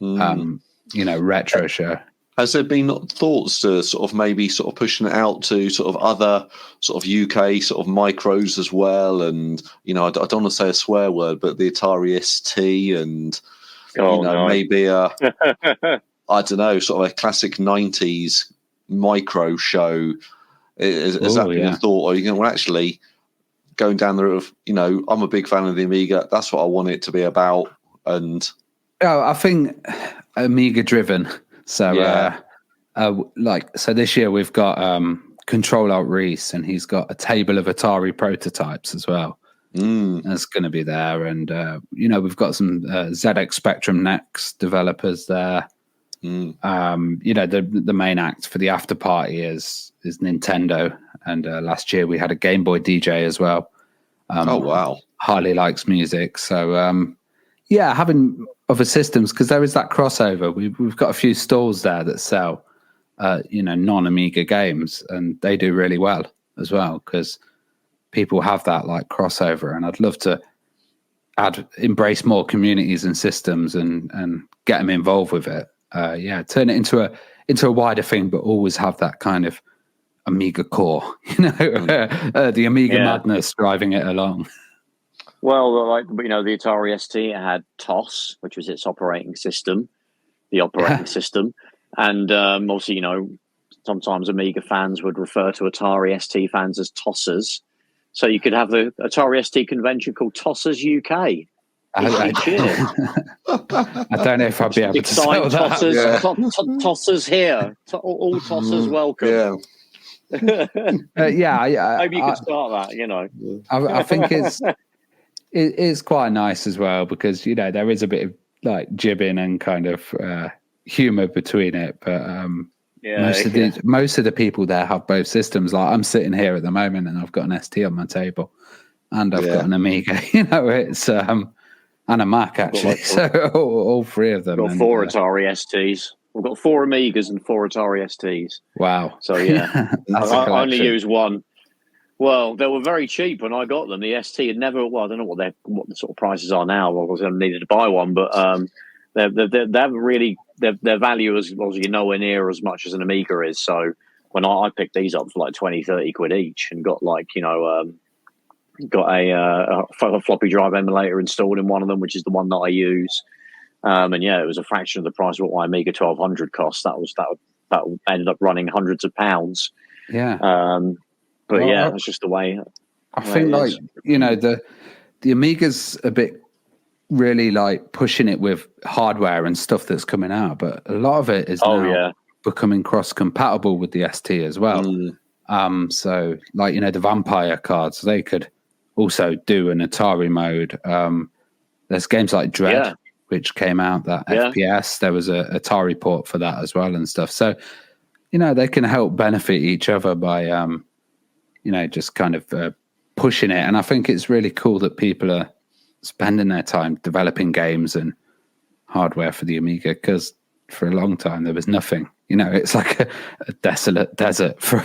retro show. Has there been thoughts to sort of maybe sort of pushing it out to sort of other sort of UK sort of micros as well? And, I don't want to say a swear word, but the Atari ST and... maybe I don't know, sort of a classic 90s micro show. Is that been a thought? Or actually going down the route of, I'm a big fan of the Amiga. That's what I want it to be about. And I think Amiga driven. So so this year we've got Control Alt Reese, and he's got a table of Atari prototypes as well. That's going to be there, and we've got some ZX Spectrum Next developers there. The main act for the after party is Nintendo, and last year we had a Game Boy DJ as well. Oh wow! Harley likes music, so having other systems, because there is that crossover. We've got a few stalls there that sell non-Amiga games, and they do really well as well, because people have that like crossover, and I'd love to embrace more communities and systems and get them involved with it. Turn it into a wider thing, but always have that kind of Amiga core, the Amiga madness driving it along. Well, the Atari ST had TOS, which was its operating system, system, and obviously, sometimes Amiga fans would refer to Atari ST fans as tossers. So you could have the Atari ST convention called Tossers UK. I don't know if I'd be able to sell that. Tossers here. All tossers welcome. Yeah. Yeah, maybe you could start that. You know, I think it's quite nice as well because there is a bit of like jibbing and kind of humor between it, but most of the people there have both systems. Like I'm sitting here at the moment and I've got an ST on my table and I've got an Amiga. It's and a Mac actually. So all three of them. We've got 4 Atari STs. We've got 4 Amigas and 4 Atari STs. Wow. So yeah, I only use one. Well, they were very cheap when I got them. The ST had never. Well, I don't know what the sort of prices are now. Obviously, I needed to buy one, but they haven't really. Their value is obviously nowhere near as much as an Amiga is. So when I picked these up for like 20, 30 quid each, and got like got a floppy drive emulator installed in one of them, which is the one that I use. And yeah, it was a fraction of the price of what my Amiga 1200 cost. That ended up running hundreds of pounds. Yeah. But yeah, that's just the way. I think like the Amiga's a bit really like pushing it with hardware and stuff that's coming out, but a lot of it is now becoming cross-compatible with the ST as well. So like the Vampire cards, they could also do an Atari mode. There's games like Dread, which came out, that FPS. There was a Atari port for that as well and stuff. So they can help benefit each other by just kind of pushing it. And I think it's really cool that people are spending their time developing games and hardware for the Amiga, because for a long time there was nothing. It's like a desolate desert for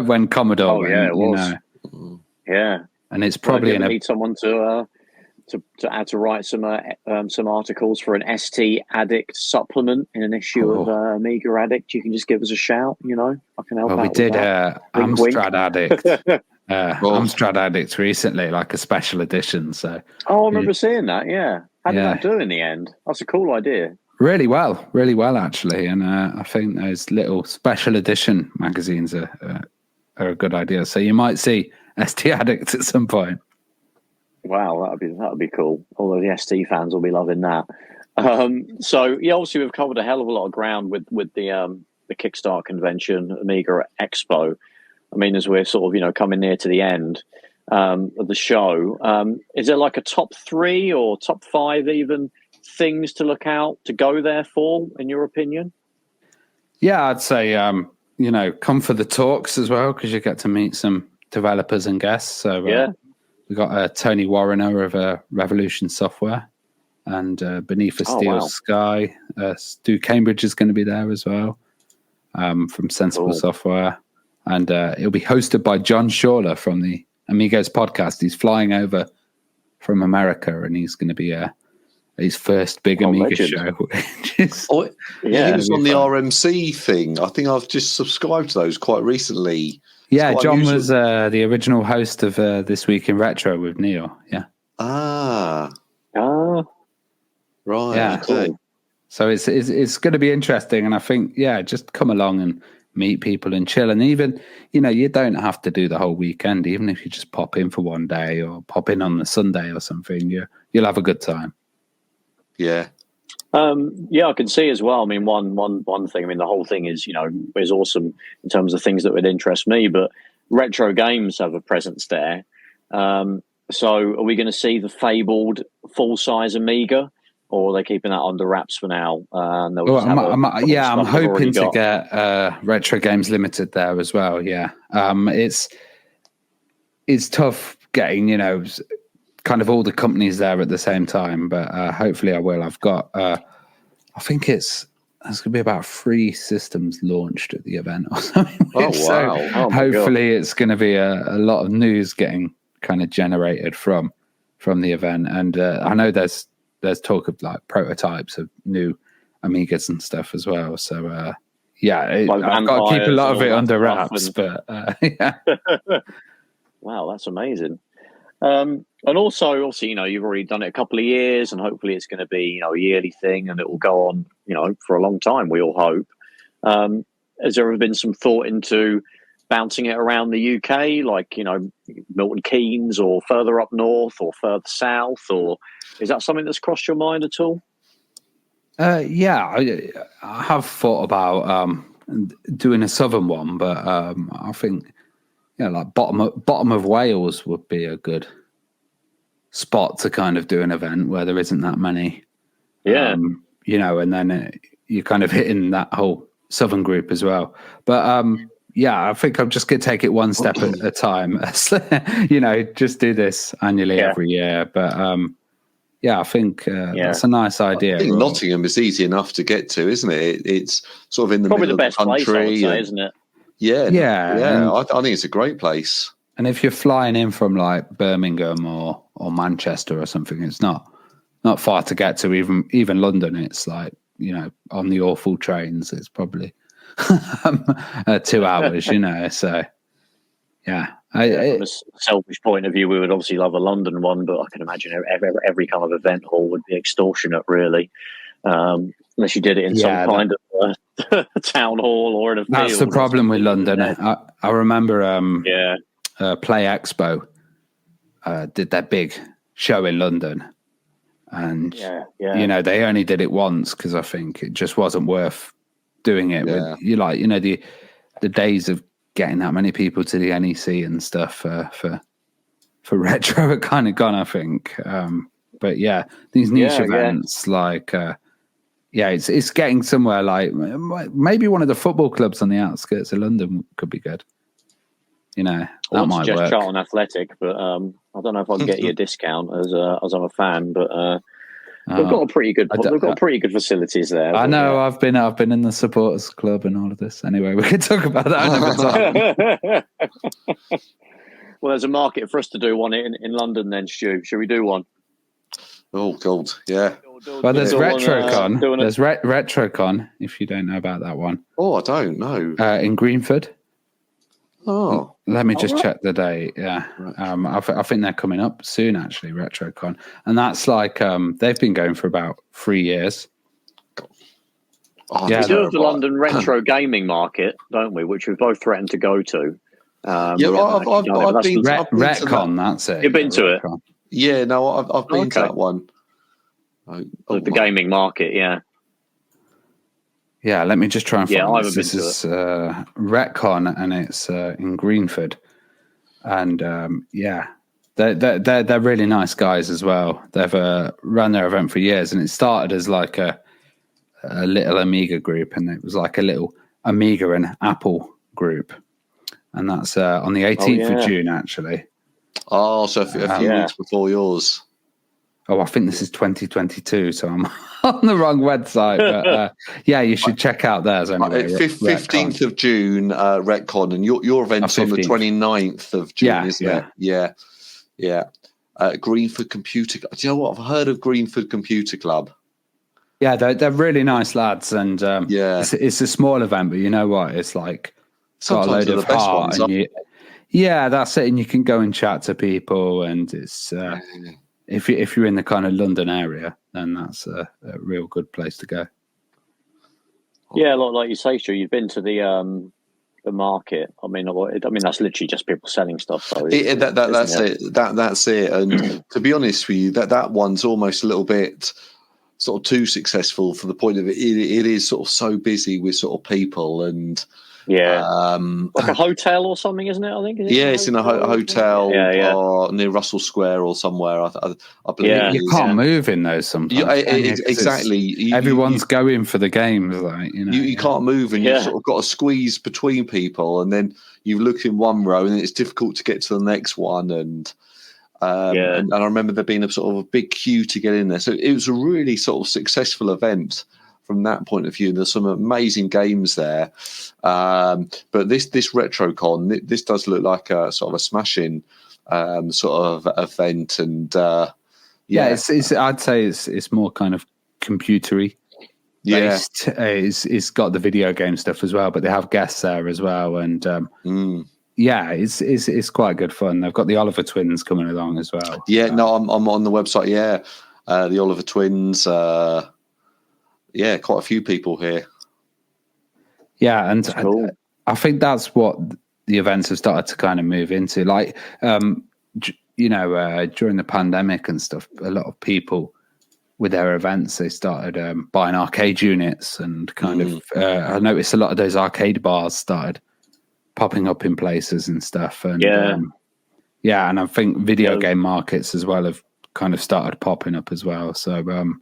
when Commodore went, it was. Yeah. And it's probably need someone to write some articles for an ST Addict supplement in an issue of Amiga Addict. You can just give us a shout. I can help out. We did Amstrad Addict. Amstrad Addict recently, like a special edition. So I remember seeing that. Yeah, how did that do in the end? That's a cool idea. Really well actually. And I think those little special edition magazines are a good idea. So you might see ST Addict at some point. Wow, that'd be cool. Although the ST fans will be loving that. So yeah, obviously we've covered a hell of a lot of ground with the Kickstart convention, Amiga Expo. I mean, as we're sort of coming near to the end of the show, is there like a top 3 or top 5 even things to look out to go there for, in your opinion? Yeah, I'd say come for the talks as well, because you get to meet some developers and guests. So we got Tony Warriner of Revolution Software, and Beneath a Steel Sky. Stu Cambridge is going to be there as well, from Sensible Software. And it'll be hosted by John Shawler from the Amigos podcast. He's flying over from America, and he's going to be his first big Amiga show. He was on the RMC thing. I think I've just subscribed to those quite recently. Yeah, John was the original host of This Week in Retro with Neil. Yeah. Right. Yeah. Cool. So it's going to be interesting, and I think just come along and meet people and chill. And even you don't have to do the whole weekend. Even if you just pop in for one day or pop in on the Sunday or something, you'll have a good time. Yeah. I can see as well. I mean, one thing. I mean, the whole thing is is awesome in terms of things that would interest me. But retro games have a presence there. So, are we going to see the fabled full-size Amiga, or are they keeping that under wraps for now? I'm hoping to get Retro Games Limited there as well. Yeah, it's tough getting kind of all the companies there at the same time, but hopefully I will. I've got I think there's going to be about 3 systems launched at the event or something. Oh, wow. So hopefully it's going to be a lot of news getting kind of generated from the event. And I know there's talk of like prototypes of new Amigas and stuff as well. So I've got to keep a lot of it under wraps, but yeah. Wow, that's amazing. And also, obviously, you've already done it a couple of years, and hopefully it's going to be, a yearly thing, and it will go on, for a long time, we all hope. Has there ever been some thought into bouncing it around the UK, like, Milton Keynes, or further up north, or further south, or is that something that's crossed your mind at all? I have thought about doing a southern one, but I think like bottom of Wales would be a good spot to kind of do an event where there isn't that many. Yeah, and then you're kind of hitting that whole southern group as well. But I think I'm just going to take it one step at a time. Just do this annually every year. But I think that's a nice idea. I think Nottingham is easy enough to get to, isn't it? It's sort of in the middle of the country. Place, I would say, isn't it? Yeah. I think it's a great place. And if you're flying in from like Birmingham or Manchester or something, it's not far to get to. Even London, it's like, on the awful trains, it's probably 2 hours, So, yeah. From a selfish point of view, we would obviously love a London one, but I can imagine every kind of event hall would be extortionate, really. Unless you did it in some kind of town hall or in a field. That's the problem with London. I remember Play Expo did their big show in London, and they only did it once because I think it just wasn't worth doing it. With the days of getting that many people to the NEC and stuff for retro are kind of gone, I think. But these niche events it's getting somewhere like maybe one of the football clubs on the outskirts of London could be good. That might work. Charlton Athletic, but I don't know if I can get you a discount as I'm a fan. But they've got a pretty good. They've got pretty good facilities there. I know. I've been in the supporters club and all of this. Anyway, we could talk about that another time. Well, there's a market for us to do one in London. Then, Stu, should we do one? Oh God, yeah. Well, there's RetroCon. There's RetroCon. If you don't know about that one. Oh, I don't know. In Greenford. Oh, let me just check the date. Yeah, I think they're coming up soon. Actually, RetroCon, and that's like they've been going for about 3 years. We do have the London retro gaming market, don't we? Which we've both threatened to go to. I've been Retcon. That's it. You've been to it. Yeah, no, I've been to that one. The gaming market, yeah. Yeah, let me just try and find this. This is Retcon, and it's in Greenford, and they're really nice guys as well. They've run their event for years, and it started as like a little Amiga group, and it was like a little Amiga and Apple group, and that's on the 18th of June, actually. Oh, so a few weeks before yours. Oh, I think this is 2022, so I'm on the wrong website. But you should check out theirs anyway. 15th of June, Retcon, and your event's on the 29th of June, isn't it? Yeah. Greenford Computer. Do you know what? I've heard of Greenford Computer Club. Yeah, they're really nice lads, and it's a small event, but you know what? It's like got a load of heart. That's it, and you can go and chat to people, and it's. If you're in the kind of London area, then that's a real good place to go. Yeah, like you say, Stu, you've been to the market. I mean, that's literally just people selling stuff. So that's it. That's it. And to be honest with you, that one's almost a little bit sort of too successful for the point of it is sort of so busy with sort of people and. Yeah, like a hotel or something, isn't it? I think. It's in a hotel near Russell Square or somewhere. I believe. Yeah, you can't move in those sometimes. Exactly. Everyone's going for the games, like you can't move, and you've sort of got to squeeze between people, and then you look in one row, and it's difficult to get to the next one, and I remember there being a sort of a big queue to get in there. So it was a really sort of successful event. From that point of view, there's some amazing games there, but this RetroCon, this does look like a sort of a smashing sort of event, and it's I'd say it's more kind of computery based. It's got the video game stuff as well, but they have guests there as well, and it's quite good fun. They've got the Oliver twins coming along as well. I'm on the website. The Oliver twins. Quite a few people here. Yeah, and cool. I think that's what the events have started to kind of move into. Like, during the pandemic and stuff, a lot of people with their events, they started buying arcade units and kind of. I noticed a lot of those arcade bars started popping up in places and stuff. And and I think video game markets as well have kind of started popping up as well. So well,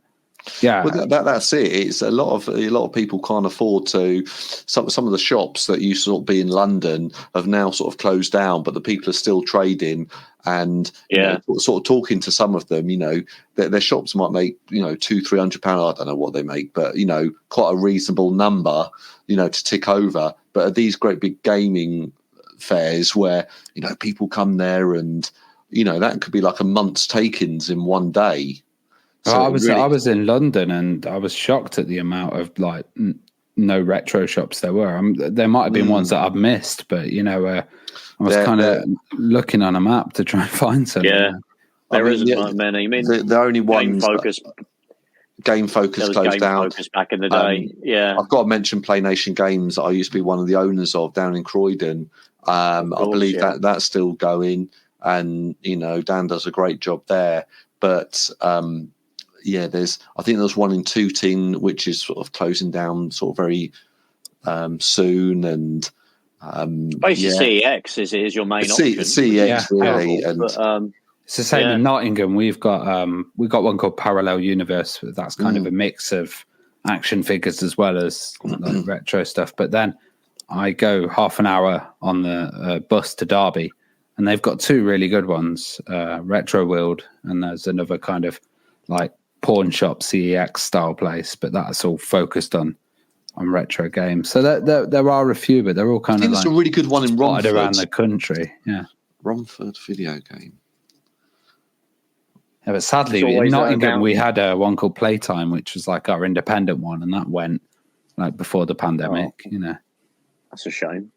that's it. It's a lot of people can't afford to. Some of the shops that used to sort of be in London have now sort of closed down, but the people are still trading. And you know, sort of talking to some of them, you know, their shops might make, you know, £200-300. I don't know what they make, but you know, quite a reasonable number, you know, to tick over. But at these great big gaming fairs where, you know, people come there and, you know, that could be like a month's takings in one day. So I was in London and I was shocked at the amount of like no retro shops there were. There might have been ones that I've missed, but you know, I was kind of looking on a map to try and find some. Yeah, there isn't many. I mean, the only ones. Game Focus closed down back in the day. I've got to mention PlayNation Games. I used to be one of the owners of down in Croydon. I believe that's still going, and you know, Dan does a great job there. But I think there's one in Tooting which is sort of closing down sort of very soon, and basically CEX is your main option. CEX really, and it's the same in Nottingham. We've got one called Parallel Universe. That's kind of a mix of action figures as well as like retro stuff. But then I go half an hour on the bus to Derby, and they've got two really good ones, Retro World, and there's another kind of like pawn shop CEX style place, but that's all focused on retro games. So there are a few, but they're all kind of like a really good one in Romford around the country. Yeah, Romford video game. Yeah, but sadly in Nottingham we had one called Playtime, which was like our independent one, and that went like before the pandemic. You know, that's a shame.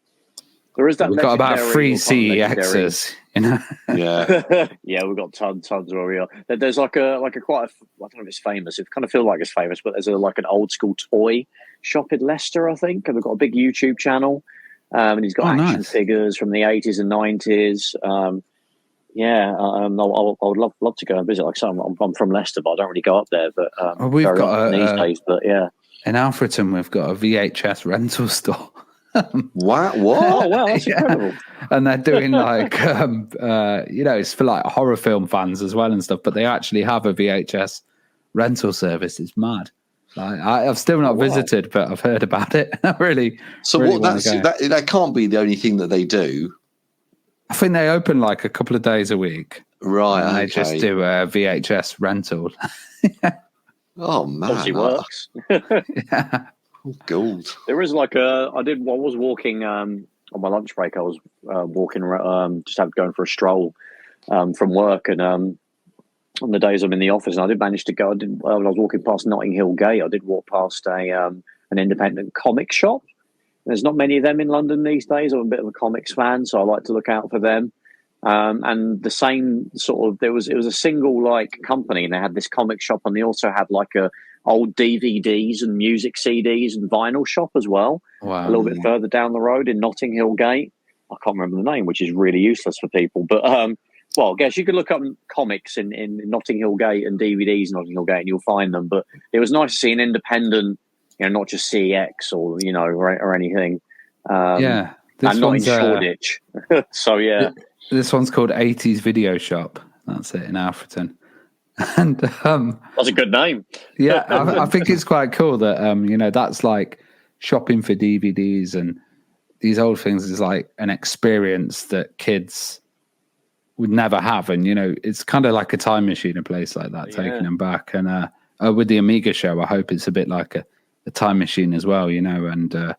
There is that. We've got about 3 CEXs, you know. We've got tons where we are. There's like a quite I don't know if it's famous. It kind of feels like it's famous, but there's like an old school toy shop in Leicester, I think, and they've got a big YouTube channel. And he's got action figures from the 80s and 90s. I would love to go and visit. Like I said, I'm from Leicester, but I don't really go up there. But we've got these days. But yeah, in Alfreton we've got a VHS rental store. What? Oh, wow, that's incredible. And they're doing like, it's for like horror film fans as well and stuff, but they actually have a VHS rental service. It's mad. Like, I've still not visited, but I've heard about it. I really. So really that can't be the only thing that they do. I think they open like a couple of days a week. Right. And they just do a VHS rental. Oh, man. Obviously works. Yeah. Gold. There is like I was walking on my lunch break. I was walking just going for a stroll from work, and on the days I'm in the office, and I did manage to go. When I was walking past Notting Hill Gate, I did walk past an independent comic shop. There's not many of them in London these days. I'm a bit of a comics fan, so I like to look out for them. And the same sort of it was a single like company, and they had this comic shop, and they also had like a old DVDs and music CDs and vinyl shop as well. Wow. A little bit further down the road in Notting Hill Gate. I can't remember the name, which is really useless for people. But I guess you could look up comics in Notting Hill Gate and DVDs in Notting Hill Gate, and you'll find them. But it was nice to see an independent, not just CEX or or anything. And not in Shoreditch. So yeah. This one's called 80s Video Shop. That's it in Alfreton. And that's a good name. Yeah, I think it's quite cool that that's like shopping for DVDs and these old things is like an experience that kids would never have, and it's kind of like a time machine, a place like that, taking them back. And with the Amiga show, I hope it's a bit like a time machine as well, and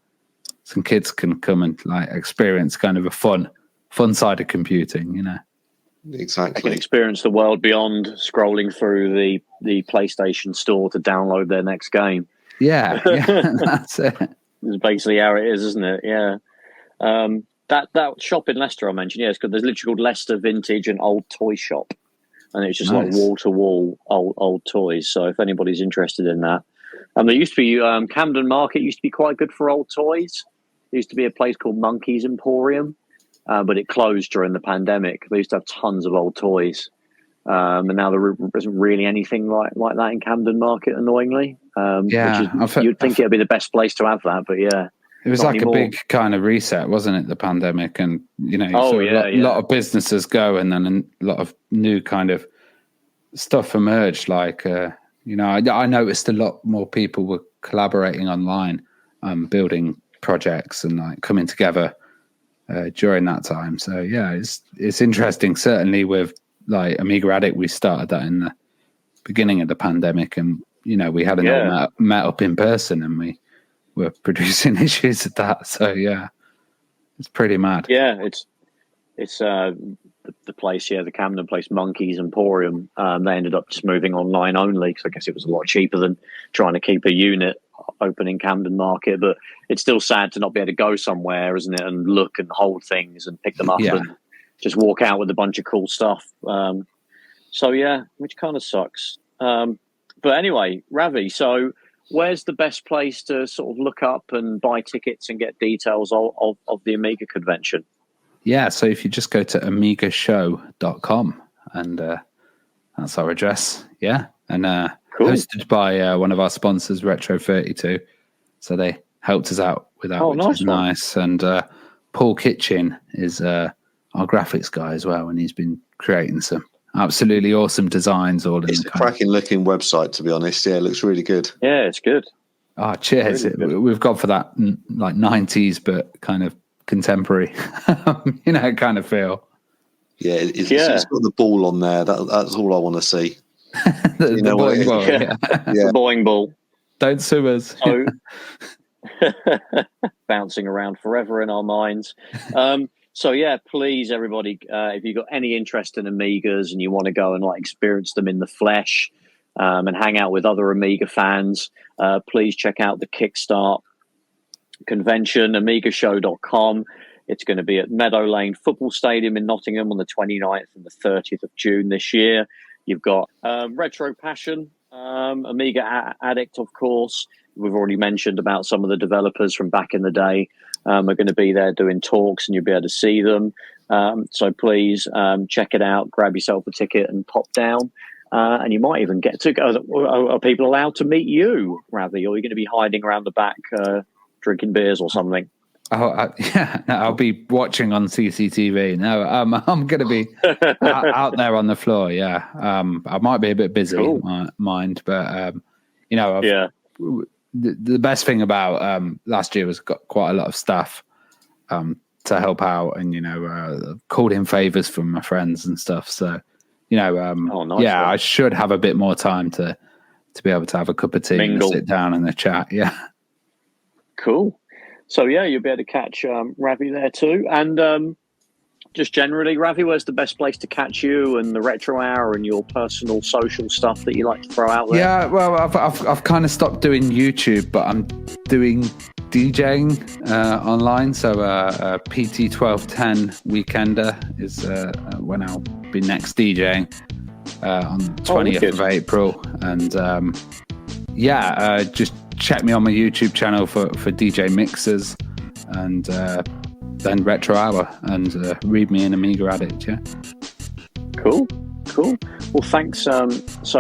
some kids can come and like experience kind of a fun side of computing, Exactly. They can experience the world beyond scrolling through the PlayStation store to download their next game. Yeah, that's it. It's basically how it is, isn't it? Yeah. That shop in Leicester I mentioned, there's literally called Leicester Vintage and Old Toy Shop, and it's just like wall to wall old toys. So if anybody's interested in that, there used to be Camden Market used to be quite good for old toys. There used to be a place called Monkey's Emporium. But it closed during the pandemic. They used to have tons of old toys. and now there isn't really anything like that in Camden Market, annoyingly. You'd think it'd be the best place to have that, but yeah. It was like anymore. A big kind of reset, wasn't it, the pandemic? And, you know, a lot of businesses go, and then a lot of new kind of stuff emerged. Like, you know, I noticed a lot more people were collaborating online, building projects and like coming together during that time. So, yeah, it's interesting. Certainly with like Amiga Addict, we started that in the beginning of the pandemic, and, you know, we hadn't all met up in person, and we're producing issues of that. So yeah, it's pretty mad. Yeah, it's the place, the Camden place, Monkeys Emporium. They ended up just moving online only, because I guess it was a lot cheaper than trying to keep a unit open in Camden Market. But it's still sad to not be able to go somewhere, isn't it, and look and hold things and pick them up and just walk out with a bunch of cool stuff. So yeah, which kind of sucks. But anyway, Ravi, so where's the best place to sort of look up and buy tickets and get details of the Amiga convention? Yeah, so if you just go to amigashow.com, and that's our address. Yeah, and cool. Hosted by one of our sponsors, Retro32. So they helped us out with that, which is nice. And Paul Kitchen is our graphics guy as well, and he's been creating some absolutely awesome designs. It's a cracking looking website, to be honest. Yeah, it looks really good. Yeah, it's good. Oh, cheers. Really we've gone for that like 90s, but kind of contemporary, you know, kind of feel. Yeah, it's got the ball on there. That's all I want to see. The boing ball. The boing ball. Don't sue us. So, bouncing around forever in our minds. So yeah, please, everybody, if you've got any interest in Amigas and you want to go and like experience them in the flesh and hang out with other Amiga fans, please check out the Kickstart convention, amigashow.com. It's going to be at Meadow Lane Football Stadium in Nottingham on the 29th and the 30th of June this year. You've got Retro Passion, Amiga Addict, of course. We've already mentioned about some of the developers from back in the day are going to be there doing talks, and you'll be able to see them. So please check it out, grab yourself a ticket and pop down. And you might even get to go. Are people allowed to meet you, Ravi? Or are you going to be hiding around the back drinking beers or something? I'll be watching on CCTV. No, I'm going to be out there on the floor. Yeah, I might be a bit busy, mind, but you know, the best thing about last year was got quite a lot of staff to help out, and you know, called in favors from my friends and stuff. So you know, I should have a bit more time to be able to have a cup of tea and sit down in the chat. Yeah, cool. So yeah, you'll be able to catch Ravi there too. And just generally, Ravi, where's the best place to catch you and the Retro Hour and your personal social stuff that you like to throw out there? Yeah, well, I've kind of stopped doing YouTube, but I'm doing DJing online. So PT1210 Weekender is when I'll be next DJing on the 20th of April. And just check me on my YouTube channel for DJ mixes, and then Retro Hour, and read me in Amiga Addict. Yeah. Cool. Well, thanks so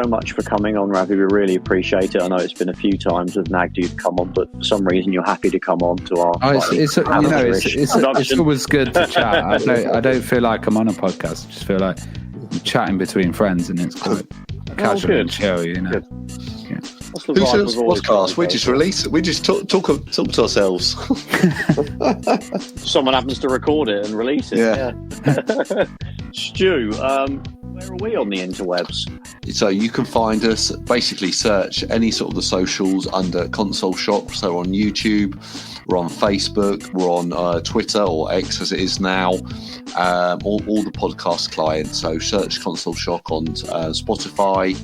much for coming on, Ravi. We really appreciate it. I know it's been a few times we've nagged you to come on, but for some reason you're happy to come on to our. It's always good to chat. I don't feel like I'm on a podcast. I just feel like I'm chatting between friends, and it's quite casual and chill. You know. Good. Yeah. Who says podcast? We just release it. We just talk to ourselves. Someone happens to record it and release it. Yeah. Stu, where are we on the interwebs? So you can find us, basically search any sort of the socials under Console Shock. So on YouTube, we're on Facebook, we're on Twitter, or X as it is now, all the podcast clients. So search Console Shock on Spotify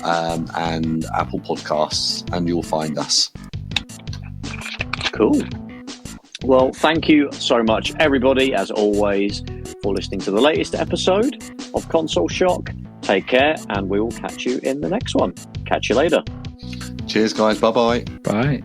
and Apple Podcasts, and you'll find us. Cool. Well, thank you so much, everybody, as always, for listening to the latest episode of Console Shock. Take care, and we will catch you in the next one. Catch you later. Cheers, guys. Bye-bye. Bye.